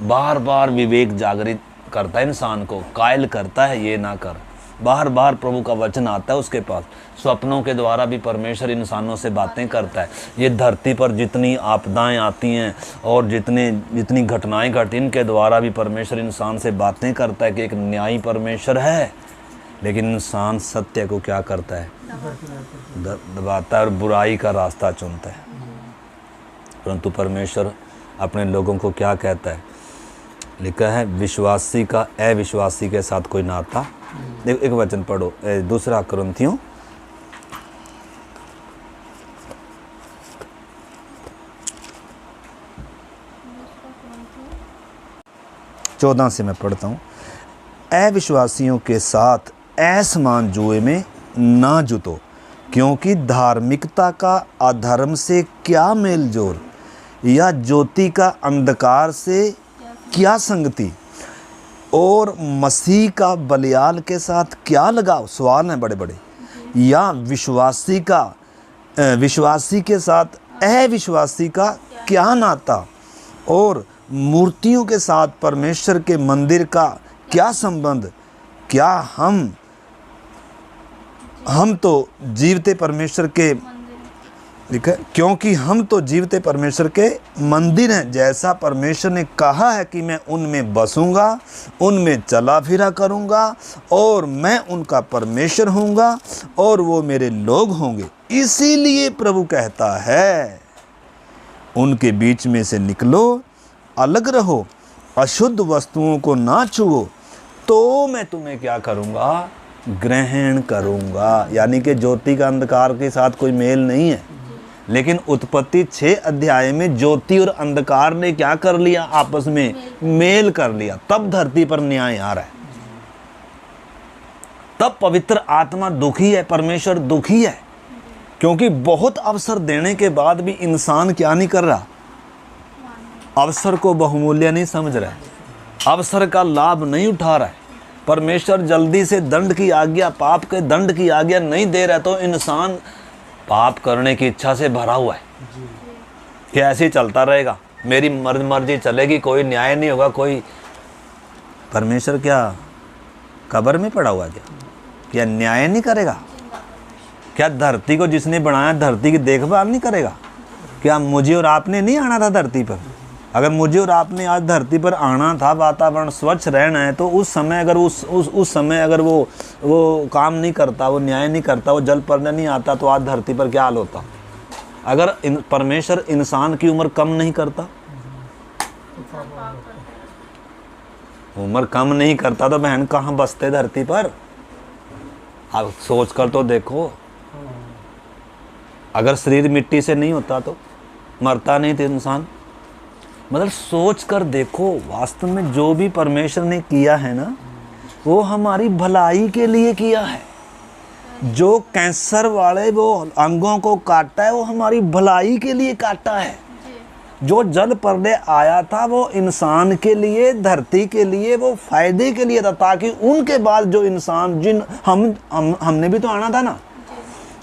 बार बार विवेक जागृत करता है, इंसान को कायल करता है ये ना कर। बार बार प्रभु का वचन आता है उसके पास, स्वप्नों के द्वारा भी परमेश्वर इंसानों से बातें करता है। ये धरती पर जितनी आपदाएं आती हैं और जितनी घटनाएं घटती हैं, इनके द्वारा भी परमेश्वर इंसान से बातें करता है कि एक न्यायी परमेश्वर है। लेकिन इंसान सत्य को क्या करता है, दबाता है और बुराई का रास्ता चुनता है। परंतु परमेश्वर अपने लोगों को क्या कहता है, लिखा है विश्वासी का अविश्वासी के साथ कोई नाता। देखो एक वचन पढ़ो, 2 कुरिन्थियों 14 से मैं पढ़ता हूँ। अविश्वासियों के साथ असमान जुए में ना जुतो, क्योंकि धार्मिकता का अधर्म से क्या मेल जोल, या ज्योति का अंधकार से क्या संगति, और मसीह का बलियाल के साथ क्या लगाव। सवाल हैं बड़े बड़े। या विश्वासी के साथ अविश्वासी का क्या नाता, और मूर्तियों के साथ परमेश्वर के मंदिर का क्या संबंध। क्या हम तो जीवते परमेश्वर के, लिखा है, क्योंकि हम तो जीवते परमेश्वर के मंदिर हैं। जैसा परमेश्वर ने कहा है कि मैं उनमें बसूंगा, उनमें चला फिरा करूंगा, और मैं उनका परमेश्वर होऊंगा और वो मेरे लोग होंगे। इसीलिए प्रभु कहता है, उनके बीच में से निकलो, अलग रहो, अशुद्ध वस्तुओं को ना छुओ, तो मैं तुम्हें क्या करूंगा, ग्रहण करूंगा। यानी कि ज्योति का अंधकार के साथ कोई मेल नहीं है। लेकिन उत्पत्ति 6 अध्याय में ज्योति और अंधकार ने क्या कर लिया, आपस में मेल कर लिया। तब धरती पर न्याय आ रहा है, तब पवित्र आत्मा दुखी है, परमेश्वर दुखी है, क्योंकि बहुत अवसर देने के बाद भी इंसान क्या नहीं कर रहा, अवसर को बहुमूल्य नहीं समझ रहा है, अवसर का लाभ नहीं उठा रहा है। परमेश्वर जल्दी से दंड की आज्ञा, पाप के दंड की आज्ञा नहीं दे रहा, तो इंसान पाप करने की इच्छा से भरा हुआ है कि ऐसे ही चलता रहेगा, मेरी मर्जी चलेगी, कोई न्याय नहीं होगा। कोई परमेश्वर क्या कब्र में पड़ा हुआ, क्या न्याय नहीं करेगा? क्या धरती को जिसने बनाया धरती की देखभाल नहीं करेगा? क्या मुझे और आपने नहीं आना था धरती पर? अगर मुझे और आपने आज धरती पर आना था, वातावरण स्वच्छ रहना है, तो उस समय अगर उस समय अगर वो काम नहीं करता, वो न्याय नहीं करता, वो जल पर नहीं आता, तो आज धरती पर क्या हाल होता? अगर परमेश्वर इंसान की उम्र कम नहीं करता, उम्र कम नहीं करता, तो बहन कहाँ बसते धरती पर? आप सोच कर तो देखो, अगर शरीर मिट्टी से नहीं होता तो मरता नहीं था इंसान। मतलब सोच कर देखो, वास्तव में जो भी परमेश्वर ने किया है ना, वो हमारी भलाई के लिए किया है। जो कैंसर वाले वो अंगों को काटा है, वो हमारी भलाई के लिए काटा है। जो जल प्रलय आया था, वो इंसान के लिए, धरती के लिए, वो फायदे के लिए था, ताकि उनके बाद जो इंसान हमने भी तो आना था ना।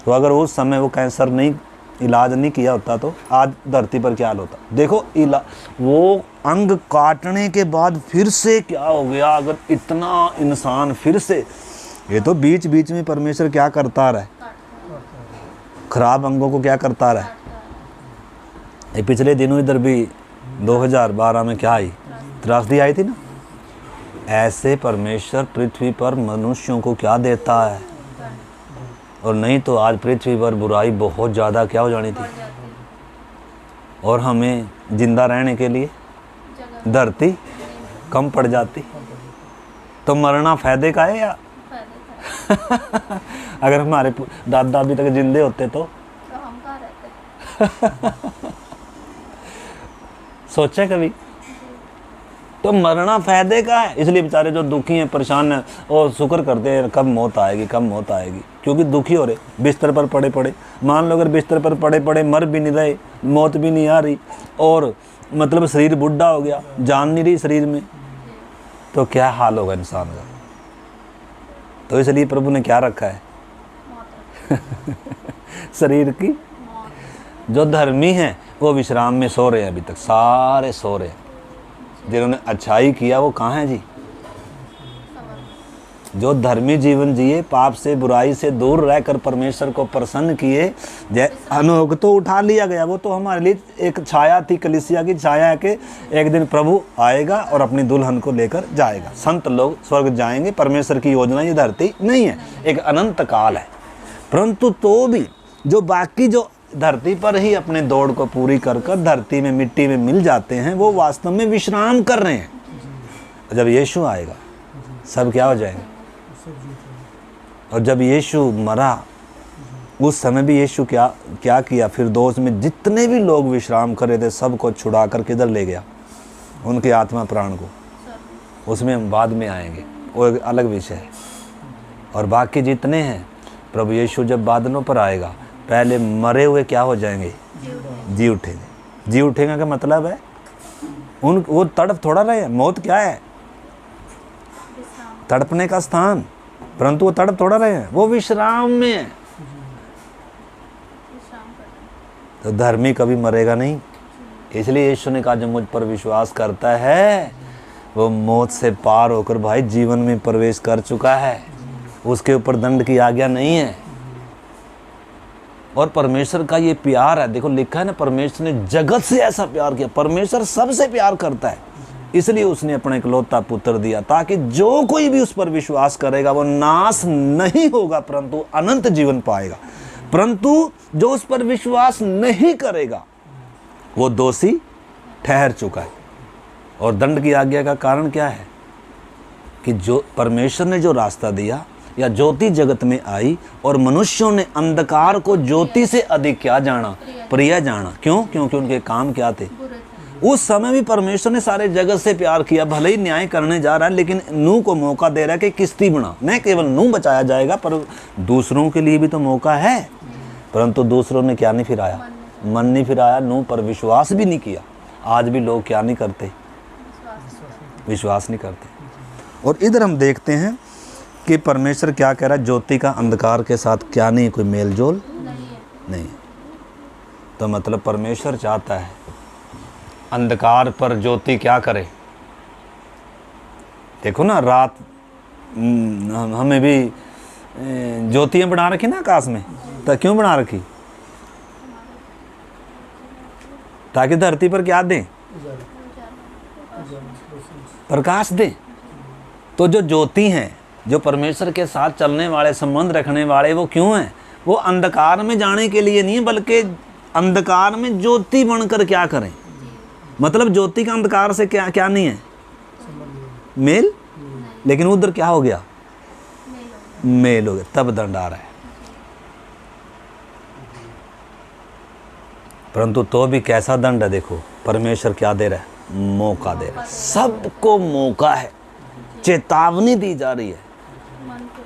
तो अगर उस समय वो कैंसर नहीं इलाज नहीं किया होता, तो आज धरती पर क्या हाल होता? देखो, वो अंग काटने के बाद फिर से क्या हो गया? अगर इतना इंसान फिर से, ये तो बीच बीच में परमेश्वर क्या करता रहा है, खराब अंगों को क्या करता रहा है। ये पिछले दिनों इधर भी 2012 में क्या आई, त्रासदी आई थी ना। ऐसे परमेश्वर पृथ्वी पर मनुष्यों को क्या देता है, और नहीं तो आज पृथ्वी पर बुराई बहुत ज़्यादा क्या हो जानी थी, और हमें जिंदा रहने के लिए धरती कम पड़ जाती। तो मरना फायदे का है या अगर हमारे दादा अभी तक जिंदे होते तो हम कहाँ रहते? सोचा कभी? तो मरना फायदे का है। इसलिए बेचारे जो दुखी हैं, परेशान हैं, और शुक्र करते हैं कब मौत आएगी, कब मौत आएगी, क्योंकि दुखी हो रहे, बिस्तर पर पड़े पड़े। मान लो अगर बिस्तर पर पड़े पड़े मर भी नहीं रहे, मौत भी नहीं आ रही, और मतलब शरीर बुढ़ा हो गया, जान नहीं रही शरीर में, तो क्या हाल होगा इंसान का। तो इसलिए प्रभु ने क्या रखा है शरीर की। जो धर्मी हैं वो विश्राम में सो रहे हैं, अभी तक सारे सो रहे हैं। जिन्होंने अच्छाई किया वो कहाँ हैं जी? जो धर्मी जीवन जिए, पाप से बुराई से दूर रहकर परमेश्वर को प्रसन्न किए, अनोख तो उठा लिया गया। वो तो हमारे लिए एक छाया थी, कलीसिया की छाया है कि एक दिन प्रभु आएगा और अपनी दुल्हन को लेकर जाएगा। संत लोग स्वर्ग जाएंगे। परमेश्वर की योजना ये धरती नहीं है, एक अनंत काल है। परंतु तो भी जो बाकी जो धरती पर ही अपने दौड़ को पूरी कर कर धरती में मिट्टी में मिल जाते हैं, वो वास्तव में विश्राम कर रहे हैं। जब यीशु आएगा सब क्या हो जाएंगे। और जब यीशु मरा उस समय भी यीशु क्या किया, फिर दोस्त में जितने भी लोग विश्राम कर रहे थे सबको छुड़ा कर किधर ले गया, उनकी आत्मा प्राण को। उसमें हम बाद में आएंगे, वो एक अलग विषय है। और बाकी जितने हैं, प्रभु यीशु जब बादलों पर आएगा, पहले मरे हुए क्या हो जाएंगे, जी उठेंगे। जी उठेंगे का मतलब है वो तड़प थोड़ा रहे। मौत क्या है, तड़पने का स्थान, परंतु वो तड़प थोड़ा रहे हैं, वो विश्राम में है। तो धर्मी कभी मरेगा नहीं। इसलिए यीशु ने कहा जो मुझ पर विश्वास करता है वो मौत से पार होकर भाई जीवन में प्रवेश कर चुका है, उसके ऊपर दंड की आज्ञा नहीं है। और परमेश्वर का ये प्यार है, देखो लिखा है ना, परमेश्वर ने जगत से ऐसा प्यार किया। परमेश्वर सबसे प्यार करता है, इसलिए उसने अपना इकलौता पुत्र दिया, ताकि जो कोई भी उस पर विश्वास करेगा वो नाश नहीं होगा परंतु अनंत जीवन पाएगा। परंतु जो उस पर विश्वास नहीं करेगा वो दोषी ठहर चुका है। और दंड की आज्ञा का कारण क्या है कि जो परमेश्वर ने जो रास्ता दिया, या ज्योति जगत में आई और मनुष्यों ने अंधकार को ज्योति से अधिक क्या जाना, प्रिय जाना। क्यों? क्योंकि उनके काम क्या थे। उस समय भी परमेश्वर ने सारे जगत से प्यार किया। भले ही न्याय करने जा रहा है, लेकिन नूह को मौका दे रहा है कि किश्ती बना। न केवल नूह बचाया जाएगा पर दूसरों के लिए भी तो मौका है। परंतु दूसरों ने क्या नहीं फिराया, मन नहीं फिराया, नूह पर विश्वास भी नहीं किया। आज भी लोग क्या नहीं करते, विश्वास नहीं करते। और इधर हम देखते हैं कि परमेश्वर क्या कह रहा है, ज्योति का अंधकार के साथ क्या नहीं, कोई मेल जोल नहीं। तो मतलब परमेश्वर चाहता है अंधकार पर ज्योति क्या करे। देखो ना, रात हमें भी ज्योतियाँ बना रखी ना आकाश में, तो क्यों बना रखी? ताकि धरती पर क्या दें, प्रकाश दें। तो जो ज्योति हैं, जो परमेश्वर के साथ चलने वाले, संबंध रखने वाले, वो क्यों हैं? वो अंधकार में जाने के लिए नहीं, बल्कि अंधकार में ज्योति बनकर क्या करें। मतलब ज्योति का अंधकार से क्या क्या नहीं है, मेल। लेकिन उधर क्या हो गया, मेल हो गया, तब दंड आ रहा है। परंतु तो भी कैसा दंड है, देखो परमेश्वर क्या दे रहा है, मौका दे रहा है। सबको मौका है, चेतावनी दी जा रही है।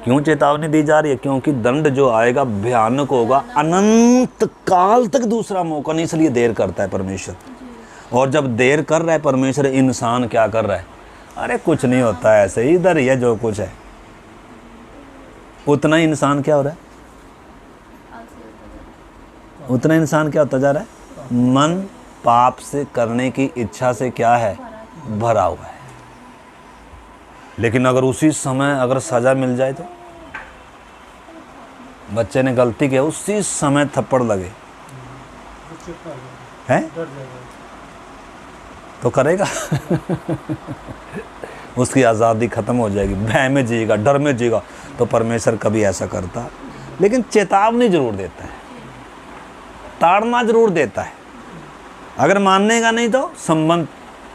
क्यों चेतावनी दी जा रही है? क्योंकि दंड जो आएगा भयानक होगा, अनंत काल तक दूसरा मौका नहीं, इसलिए देर करता है परमेश्वर। और जब देर कर रहा है परमेश्वर, इंसान क्या कर रहा है, अरे कुछ नहीं होता है, ऐसे इधर ही है जो कुछ है। उतना ही इंसान क्या हो रहा है, उतना इंसान क्या होता जा रहा है, मन पाप से करने की इच्छा से क्या है, भरा हुआ है। लेकिन अगर उसी समय अगर सजा मिल जाए तो, बच्चे ने गलती किया, उसी समय थप्पड़ लगे हैं तो करेगा उसकी आज़ादी खत्म हो जाएगी, भय में जिएगा, डर में जिएगा। तो परमेश्वर कभी ऐसा करता, लेकिन चेतावनी जरूर देता है, ताड़ना जरूर देता है। अगर माननेगा नहीं तो संबंध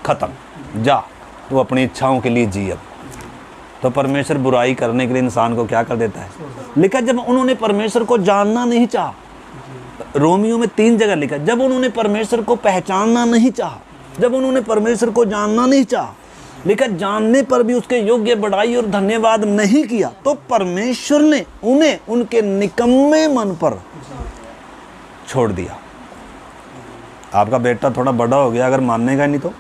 खत्म, जा तू अपनी इच्छाओं के लिए जी। अब तो परमेश्वर बुराई करने के लिए इंसान को क्या कर देता है, लिखा जब उन्होंने परमेश्वर को जानना नहीं चाहा। रोमियो में 3 जगह लिखा, जब उन्होंने परमेश्वर को पहचानना नहीं चाहा, जब उन्होंने परमेश्वर को जानना नहीं चाहा, लेकिन जानने पर भी उसके योग्य बढ़ाई और धन्यवाद नहीं किया, तो परमेश्वर ने उन्हें उनके निकम्मे मन पर छोड़ दिया। आपका बेटा थोड़ा बड़ा हो गया, अगर मानेगा नहीं तो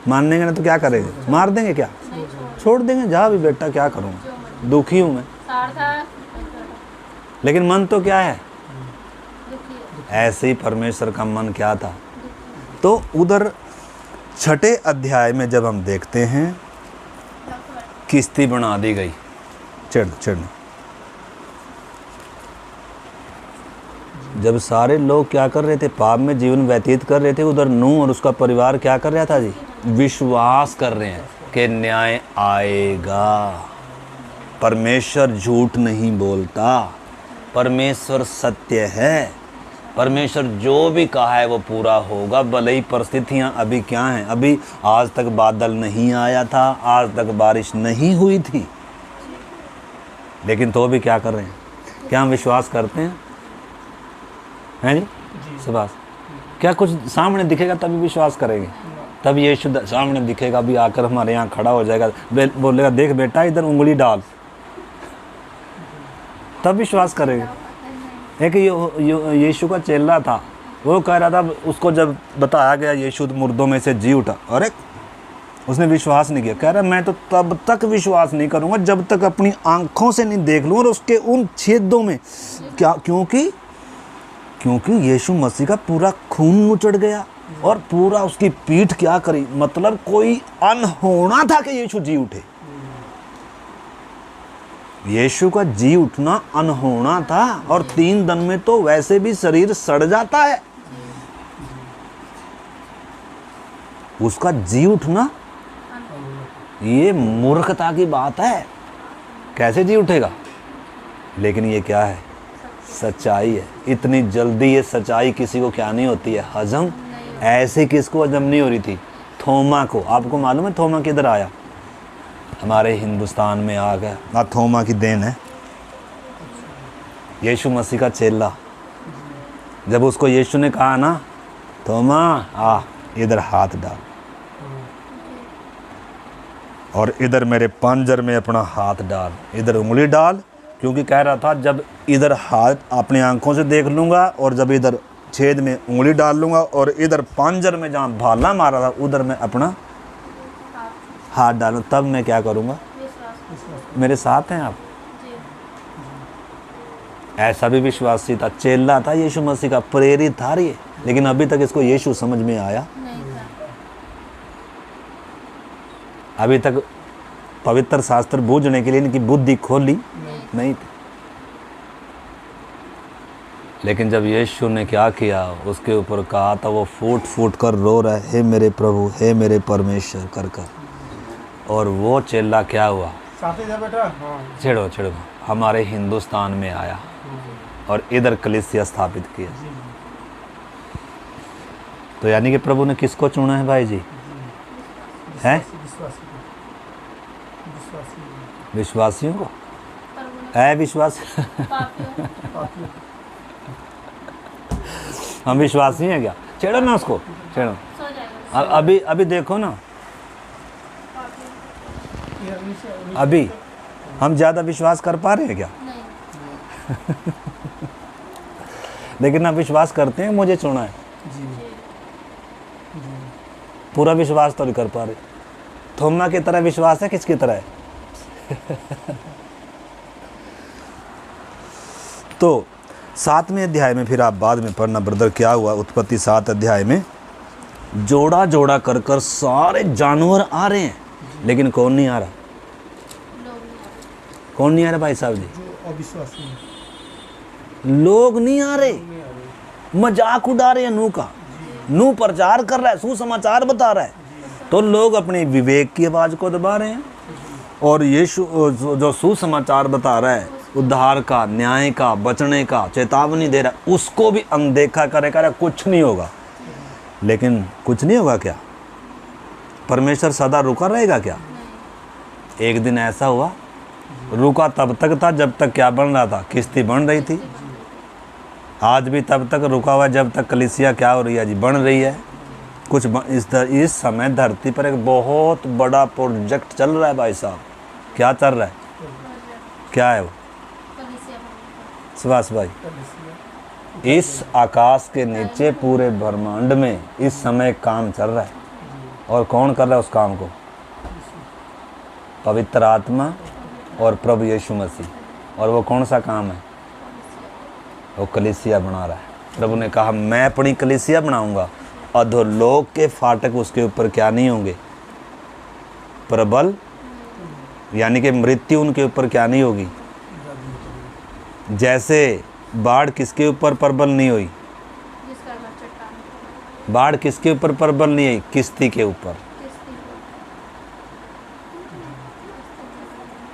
मानेगा नहीं तो क्या करेंगे? मार देंगे क्या? छोड़ देंगे, जा भी बेटा, क्या करूँगा, दुखी हूँ मैं। लेकिन मन तो क्या है? ऐसे ही परमेश्वर का मन क्या था? तो उधर 6 अध्याय में जब हम देखते हैं, किस्ती बना दी गई। चिढ़ जब सारे लोग क्या कर रहे थे? पाप में जीवन व्यतीत कर रहे थे। उधर नूह और उसका परिवार क्या कर रहा था जी? विश्वास कर रहे हैं कि न्याय आएगा। परमेश्वर झूठ नहीं बोलता, परमेश्वर सत्य है। परमेश्वर जो भी कहा है वो पूरा होगा। भले ही परिस्थितियाँ अभी क्या हैं, अभी आज तक बादल नहीं आया था, आज तक बारिश नहीं हुई थी, लेकिन तो भी क्या कर रहे हैं? क्या हम विश्वास करते हैं? हैं जी? सुभाष, क्या कुछ सामने दिखेगा तभी विश्वास करेंगे? तब यीशु सामने दिखेगा, भी आकर हमारे यहाँ खड़ा हो जाएगा, बोलेगा देख बेटा इधर उंगली डाल, तब विश्वास करेंगे। एक यीशु का चेला था, वो कह रहा था, उसको जब बताया गया यीशु मुर्दों में से जी उठा, अरे उसने विश्वास नहीं किया। कह रहा मैं तो तब तक विश्वास नहीं करूँगा जब तक अपनी आंखों से नहीं देख लूँ और उसके उन छेदों में क्या, क्योंकि यीशु मसीह का पूरा खून उचड़ गया और पूरा उसकी पीठ क्या करी, मतलब कोई अनहोना था कि यीशु जी उठे। यीशु का जी उठना अनहोना था, और 3 दिन में तो वैसे भी शरीर सड़ जाता है। उसका जी उठना ये मूर्खता की बात है, कैसे जी उठेगा? लेकिन ये क्या है? सच्चाई है। इतनी जल्दी ये सच्चाई किसी को क्या नहीं होती है? हजम। ऐसे किसको हजम नहीं हो रही थी? थोमा को। आपको मालूम है थोमा किधर आया? हमारे हिंदुस्तान में आ गया ना। थोमा की देन है। यीशु मसीह का चेला, जब उसको यीशु ने कहा ना, थोमा आ इधर हाथ डाल और इधर मेरे पंजर में अपना हाथ डाल, इधर उंगली डाल, क्योंकि कह रहा था जब इधर हाथ अपनी आंखों से देख लूँगा और जब इधर छेद में उंगली डाल लूँगा और इधर पंजर में जहाँ भाला मारा था उधर मैं अपना हाथ डालूँ, तब मैं क्या करूँगा? मेरे साथ हैं आप? ऐसा भी विश्वासी था, चेला था यीशु मसीह का, प्रेरित था ये, लेकिन अभी तक इसको यीशु समझ में आया अभी तक पवित्र शास्त्र बूझने के लिए इनकी बुद्धि खोली नहीं थी। लेकिन जब यीशु ने क्या किया, उसके ऊपर कहा था, वो फूट फूट कर रो रहा है, हे मेरे प्रभु, हे मेरे परमेश्वर कर कर। और वो चेला क्या हुआ? छेड़ो हमारे हिंदुस्तान में आया और इधर कलीसिया स्थापित किया। तो यानी कि प्रभु ने किसको चुना है भाई जी? हैं? विश्वासियों को? विश्वास हम विश्वासी हैं क्या? छेड़ो ना उसको, छेड़ो। अभी देखो ना, अभी हम ज़्यादा विश्वास कर पा रहे हैं क्या? लेकिन आप विश्वास करते हैं मुझे चुना है। पूरा विश्वास तो नहीं कर पा रहे। थोमा की तरह विश्वास है, किसकी तरह है? तो 7वें अध्याय में फिर आप बाद में पढ़ना ब्रदर क्या हुआ। उत्पत्ति 7 अध्याय में जोड़ा जोड़ा कर कर सारे जानवर आ रहे हैं, लेकिन कौन नहीं आ रहा? कौन नहीं आ रहा भाई साहब जी? लोग नहीं आ रहे, मजाक उड़ा रहे हैं नूह का। नूह प्रचार कर रहा है, सुसमाचार बता रहा है, तो लोग अपने विवेक की आवाज को दबा रहे हैं। और यीशु जो सुसमाचार बता रहा है, उद्धार का, न्याय का, बचने का, चेतावनी दे रहा है, उसको भी अनदेखा करेगा, कुछ नहीं होगा। लेकिन कुछ नहीं होगा क्या? परमेश्वर सदा रुका रहेगा क्या? एक दिन ऐसा हुआ, रुका तब तक था जब तक क्या बन रहा था? किस्ती बन रही थी। आज भी तब तक रुका हुआ जब तक कलीसिया क्या हो रही है जी? बन रही है। इस समय धरती पर एक बहुत बड़ा प्रोजेक्ट चल रहा है भाई साहब। क्या चल रहा है? क्या है वो? सुभाष भाई, इस आकाश के नीचे पूरे ब्रह्मांड में इस समय काम चल रहा है। और कौन कर रहा है उस काम को? पवित्र आत्मा और प्रभु यीशु मसीह। और वो कौन सा काम है? वो कलीसिया बना रहा है। प्रभु ने कहा मैं अपनी कलीसिया बनाऊंगा, अधोलोक के फाटक उसके ऊपर क्या नहीं होंगे? प्रबल, यानी कि मृत्यु उनके ऊपर क्या नहीं होगी? जैसे बाढ़ किसके ऊपर प्रबल नहीं हुई? बाढ़ किसके ऊपर प्रबल नहीं हुई? किश्ती के ऊपर।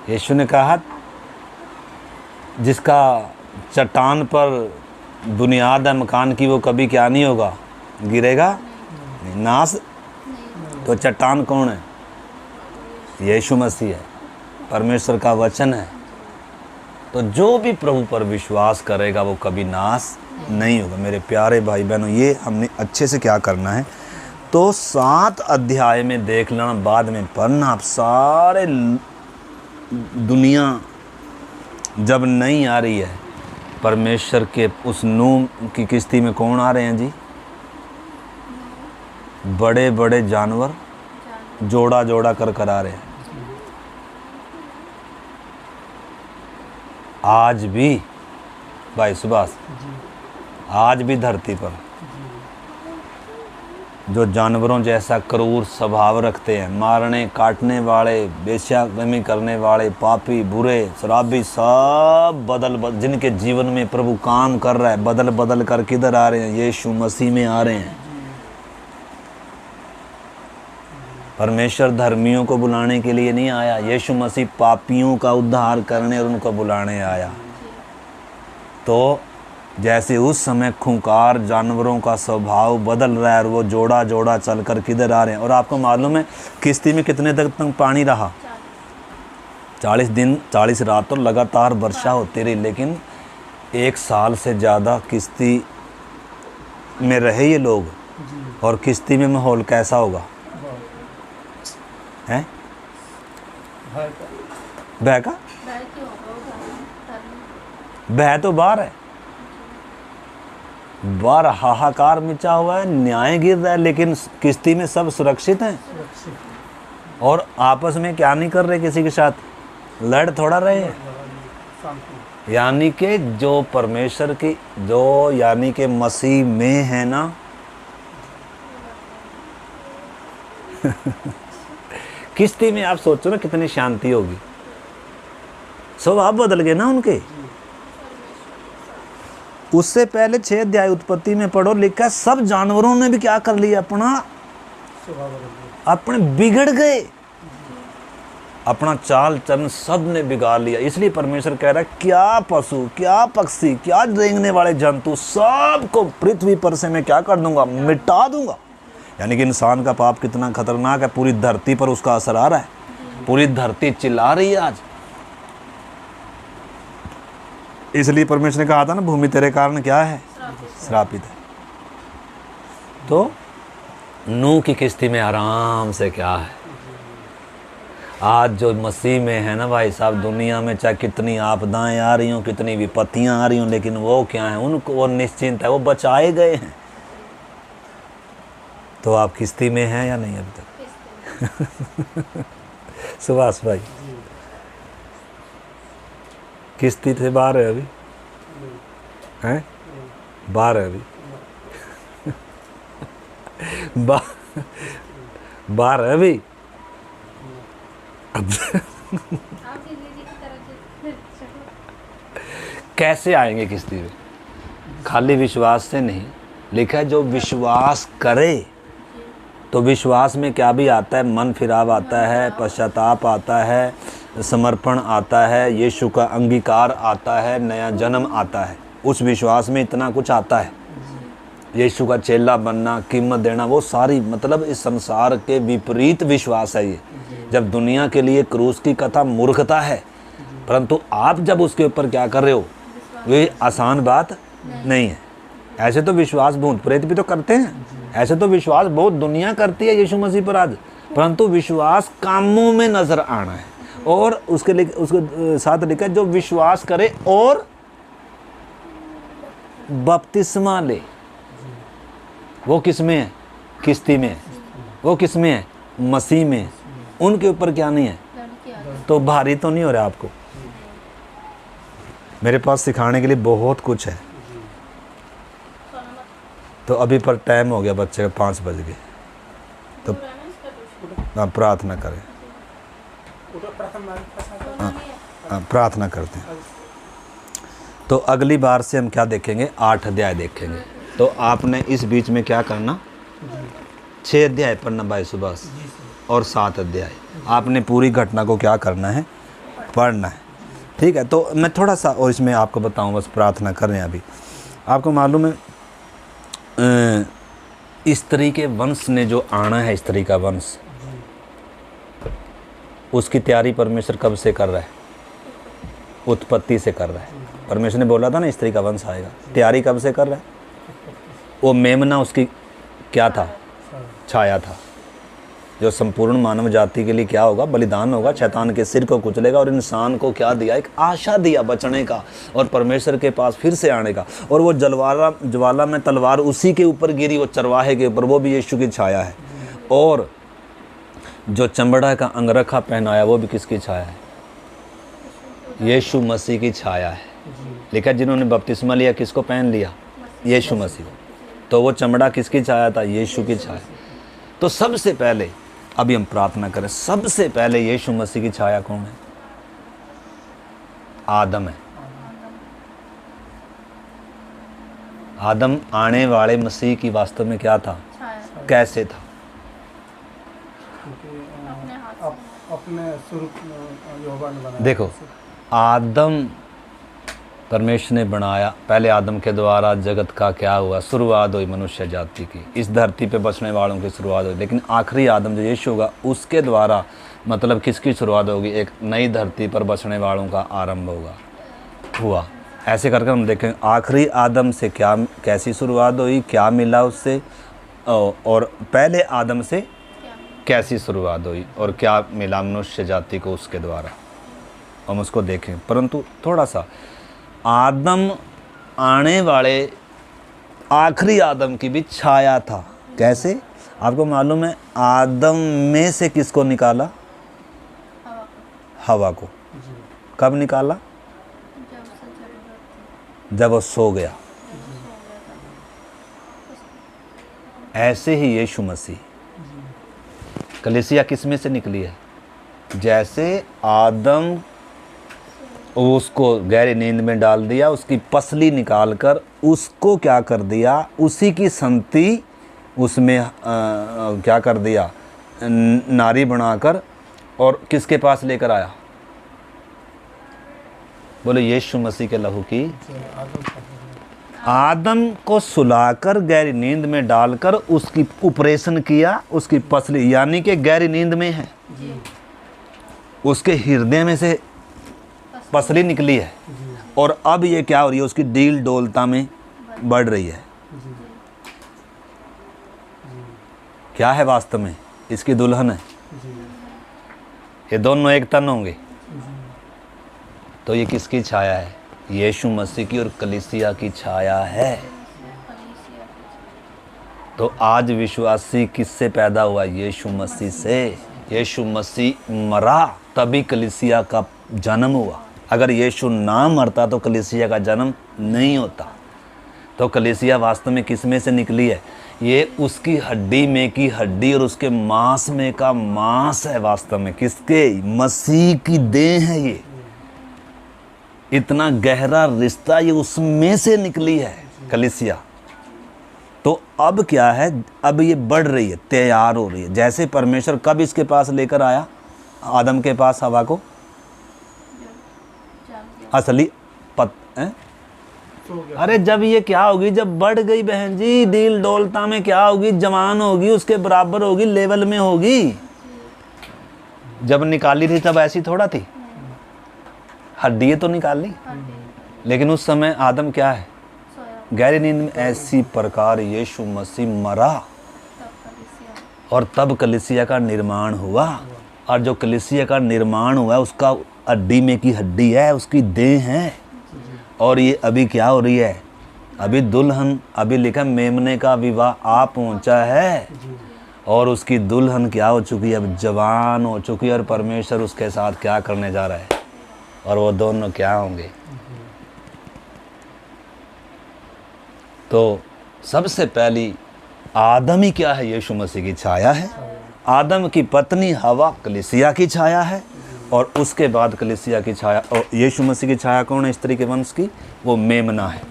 यीशु ने कहा जिसका चट्टान पर बुनियाद है मकान की, वो कभी क्या नहीं होगा? गिरेगा नहीं, नाश। तो चट्टान कौन है? यीशु मसीह है, परमेश्वर का वचन है। तो जो भी प्रभु पर विश्वास करेगा वो कभी नाश नहीं होगा। मेरे प्यारे भाई बहनों, ये हमने अच्छे से क्या करना है, तो 7 अध्याय में देख लेना, बाद में पढ़ना। आप सारे दुनिया जब नहीं आ रही है, परमेश्वर के उस नूह की किश्ती में कौन आ रहे हैं जी? बड़े बड़े जानवर जोड़ा जोड़ा कर आ रहे हैं। आज भी भाई सुभाष, आज भी धरती पर जो जानवरों जैसा क्रूर स्वभाव रखते हैं, मारने काटने वाले, बेश्यामी करने वाले, पापी, बुरे, शराबी, सब बदल जिनके जीवन में प्रभु काम कर रहा है, बदल बदल कर किधर आ रहे हैं? यीशु मसीह में आ रहे हैं। परमेश्वर धर्मियों को बुलाने के लिए नहीं आया, यीशु मसीह पापियों का उद्धार करने और उनको बुलाने आया। तो जैसे उस समय खूंखार जानवरों का स्वभाव बदल रहा है और वो जोड़ा जोड़ा चलकर किधर आ रहे हैं। और आपको मालूम है किश्ती में कितने तक पानी रहा? 40 दिन 40 रातों लगातार वर्षा होती रही, लेकिन 1 साल से ज़्यादा किश्ती में रहे ये लोग। और किश्ती में माहौल कैसा होगा? हैं? भय का? भय तो बाहर है, बाहर हाहाकार मचा हुआ है, न्याय गिर रहा है, लेकिन किश्ती में सब सुरक्षित हैं। और आपस में क्या नहीं कर रहे, किसी के साथ लड़ थोड़ा रहे हैं। यानी कि जो परमेश्वर की, जो यानी कि मसीह में है ना, किश्ती में आप सोचो ना कितनी शांति होगी। स्वभाव बदल गए ना उनके। उससे पहले 6 अध्याय उत्पत्ति में पढ़ो, लिखा है सब जानवरों ने भी क्या कर लिया? अपने बिगड़ गए, अपना चाल चलन सब ने बिगाड़ लिया। इसलिए परमेश्वर कह रहा है क्या पशु, क्या पक्षी, क्या रेंगने वाले जंतु, सबको पृथ्वी पर से मैं क्या कर दूंगा? मिटा दूंगा। यानी कि इंसान का पाप कितना खतरनाक है, पूरी धरती पर उसका असर आ रहा है। पूरी धरती चिल्ला रही है आज। इसलिए परमेश्वर ने कहा था ना, भूमि तेरे कारण क्या है? श्रापित है। तो नूह की किश्ती में आराम से क्या है? आज जो मसीह में है ना भाई साहब, दुनिया में चाहे कितनी आपदाएं आ रही हों, कितनी विपत्तियां आ रही हों, लेकिन वो क्या है? उनको वो निश्चिंत है, वो बचाए गए हैं। तो आप किश्ती में हैं या नहीं अभी तक? सुभाष भाई किश्ती से बाहर है अभी? हैं? बाहर है अभी? बाहर है अभी? कैसे आएंगे किश्ती में? खाली विश्वास से नहीं। लिखा है जो विश्वास करे। तो विश्वास में क्या भी आता है? मन फिराव आता है, पश्चाताप आता है, समर्पण आता है, यीशु का अंगीकार आता है, नया जन्म आता है। उस विश्वास में इतना कुछ आता है। यीशु का चेला बनना, कीमत देना, वो सारी मतलब इस संसार के विपरीत विश्वास है ये। जब दुनिया के लिए क्रूस की कथा मूर्खता है, परंतु आप जब उसके ऊपर क्या कर रहे हो, ये आसान बात नहीं है। ऐसे तो विश्वास भूत प्रेत भी तो करते हैं, ऐसे तो विश्वास बहुत दुनिया करती है यीशु मसीह पर आज, परंतु विश्वास कामों में नजर आना है। और उसके साथ लिखा है जो विश्वास करे और बपतिस्मा ले। वो किस में है? किश्ती में है। वो किस में है? मसीह में है। उनके ऊपर क्या नहीं है? तो भारी तो नहीं हो रहा आपको? मेरे पास सिखाने के लिए बहुत कुछ है। तो अभी पर टाइम हो गया बच्चे का, 5 बज गए, तो प्रार्थना करें। प्रार्थना करते हैं। तो अगली बार से हम क्या देखेंगे? 8 अध्याय देखेंगे। तो आपने इस बीच में क्या करना? 6 अध्याय पढ़ना भाई सुबह और 7 अध्याय आपने पूरी घटना को क्या करना है? पढ़ना है। ठीक है। तो मैं थोड़ा सा और इसमें आपको बताऊं, बस प्रार्थना कर रहे हैं अभी। आपको मालूम है स्त्री के वंश ने जो आना है, स्त्री का वंश, उसकी तैयारी परमेश्वर कब से कर रहा है? उत्पत्ति से कर रहा है। परमेश्वर ने बोला था ना स्त्री का वंश आएगा। तैयारी कब से कर रहा है? वो मेमना उसकी क्या था? छाया था, जो संपूर्ण मानव जाति के लिए क्या होगा? बलिदान होगा, शैतान के सिर को कुचलेगा और इंसान को क्या दिया? एक आशा दिया बचने का और परमेश्वर के पास फिर से आने का। और वो ज्वाला में तलवार उसी के ऊपर गिरी, वो चरवाहे के ऊपर, वो भी यीशु की छाया है। और जो चमड़ा का अंगरखा पहनाया वो भी किसकी छाया है? यीशु मसीह की छाया है। लिखा जिन्होंने बपतिस्मा लिया किसको पहन लिया? यीशु मसीह को। तो वो चमड़ा किसकी छाया था? यीशु की छाया। तो सबसे पहले अभी हम प्रार्थना करें, सबसे पहले यीशु मसीह की छाया कौन है? आदम है। आदम आने वाले मसीह की वास्तव में क्या था? कैसे था? अपने स्वरूप यहोवा ने बनाया। देखो, आदम परमेश्वर ने बनाया। पहले आदम के द्वारा जगत का क्या हुआ? शुरुआत हुई मनुष्य जाति की, इस धरती पे बसने वालों की शुरुआत हुई। लेकिन आखिरी आदम जो यीशु होगा, उसके द्वारा मतलब किसकी शुरुआत होगी? एक नई धरती पर बसने वालों का आरंभ हुआ। ऐसे करके हम देखें आखिरी आदम से क्या कैसी शुरुआत हुई, क्या मिला उससे, और पहले आदम से कैसी शुरुआत हुई और क्या मिला मनुष्य जाति को उसके द्वारा, हम उसको देखें। परंतु थोड़ा सा आदम आने वाले आखिरी आदम की भी छाया था। कैसे? आपको मालूम है आदम में से किसको निकाला? हवा को। कब निकाला? जब वो सो गया। ऐसे ही यीशु मसीह, कलीसिया किस में से निकली है? जैसे आदम उसको गहरी नींद में डाल दिया, उसकी पसली निकालकर उसको क्या कर दिया? उसी की संति उसमें क्या कर दिया? नारी बनाकर, और किसके पास लेकर आया? बोले यीशु मसीह के लहू की। आदम को सुलाकर गहरी नींद में डालकर उसकी ऑपरेशन किया, उसकी पसली, यानी कि गहरी नींद में है, उसके हृदय में से पसली निकली है। और अब ये क्या हो रही है? उसकी डील डोलता में बढ़ रही है। क्या है वास्तव में? इसकी दुल्हन है। ये दोनों एक तन होंगे। तो ये किसकी छाया है? यीशु मसीह की और कलीसिया की छाया है। तो आज विश्वासी किससे पैदा हुआ? यीशु मसीह से। यीशु मसीह मरा तभी कलीसिया का जन्म हुआ। अगर यीशु ना मरता तो कलीसिया का जन्म नहीं होता। तो कलीसिया वास्तव में किस में से निकली है? ये उसकी हड्डी में की हड्डी और उसके मांस में का मांस है। वास्तव में किसके? मसीह की देह है। ये इतना गहरा रिश्ता ये उसमें से निकली है कलीसिया। तो अब क्या है? अब ये बढ़ रही है, तैयार हो रही है। जैसे परमेश्वर कब इसके पास लेकर आया? आदम के पास हवा को असली अरे जब ये क्या होगी? जब बढ़ गई बहन जी, दिल डोलता में क्या होगी? जवान होगी, उसके बराबर होगी, लेवल में होगी। जब निकाली थी तब ऐसी थोड़ा थी, हड्डी तो निकाली। लेकिन उस समय आदम क्या है? गहरी नींद में। ऐसी प्रकार यीशु मसीह मरा और तब कलीसिया का निर्माण हुआ। और जो कलीसिया का निर्माण हुआ है उसका हड्डी में की हड्डी है, उसकी देह है। और ये अभी क्या हो रही है, अभी दुल्हन, अभी लिखा मेमने का विवाह आ पहुंचा है और उसकी दुल्हन क्या हो चुकी है, अब जवान हो चुकी है और परमेश्वर उसके साथ क्या करने जा रहा है, और वो दोनों क्या होंगे। तो सबसे पहली आदम ही क्या है, यीशु मसीह की छाया है। आदम की पत्नी हवा कलीसिया की छाया है, और उसके बाद कलीसिया की छाया, और यीशु मसीह की छाया कौन है स्त्री के वंश की, वो मेमना है।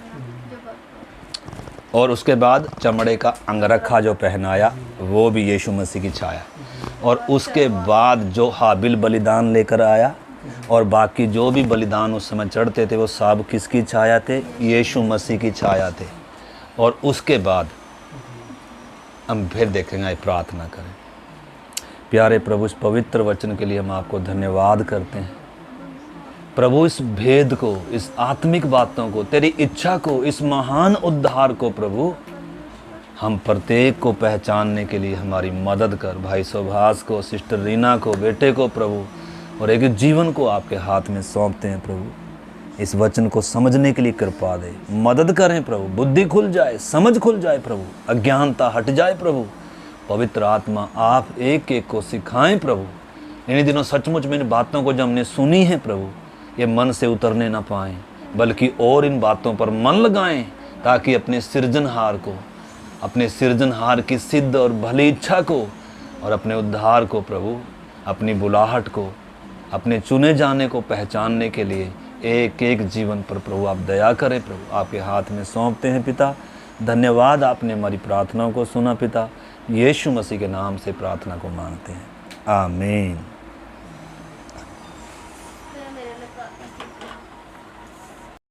और उसके बाद चमड़े का अंगरखा जो पहनाया वो भी यीशु मसीह की छाया। और उसके बाद जो हाबिल बलिदान लेकर आया और बाकी जो भी बलिदान उस समय चढ़ते थे वो सब किसकी छाया थे, यीशु मसीह की छाया थे। और उसके बाद हम फिर देखेंगे, प्रार्थना करें। प्यारे प्रभु, इस पवित्र वचन के लिए हम आपको धन्यवाद करते हैं प्रभु। इस भेद को, इस आत्मिक बातों को, तेरी इच्छा को, इस महान उद्धार को प्रभु हम प्रत्येक को पहचानने के लिए हमारी मदद कर। भाई सुभाष को, सिस्टर रीना को, बेटे को प्रभु, और एक जीवन को आपके हाथ में सौंपते हैं प्रभु। इस वचन को समझने के लिए कृपा दे, मदद करें प्रभु। बुद्धि खुल जाए, समझ खुल जाए प्रभु, अज्ञानता हट जाए प्रभु। पवित्र आत्मा आप एक एक को सिखाएं प्रभु। इन दिनों सचमुच में इन बातों को जो हमने सुनी है प्रभु, ये मन से उतरने ना पाएं, बल्कि और इन बातों पर मन लगाएं, ताकि अपने सृजनहार को, अपने सृजनहार की सिद्ध और भली इच्छा को, और अपने उद्धार को प्रभु, अपनी बुलाहट को, अपने चुने जाने को पहचानने के लिए एक एक जीवन पर प्रभु आप दया करें प्रभु। आपके हाथ में सौंपते हैं पिता। धन्यवाद, आपने हमारी प्रार्थनाओं को सुना पिता। यीशु मसीह के नाम से प्रार्थना को मांगते हैं, आमीन।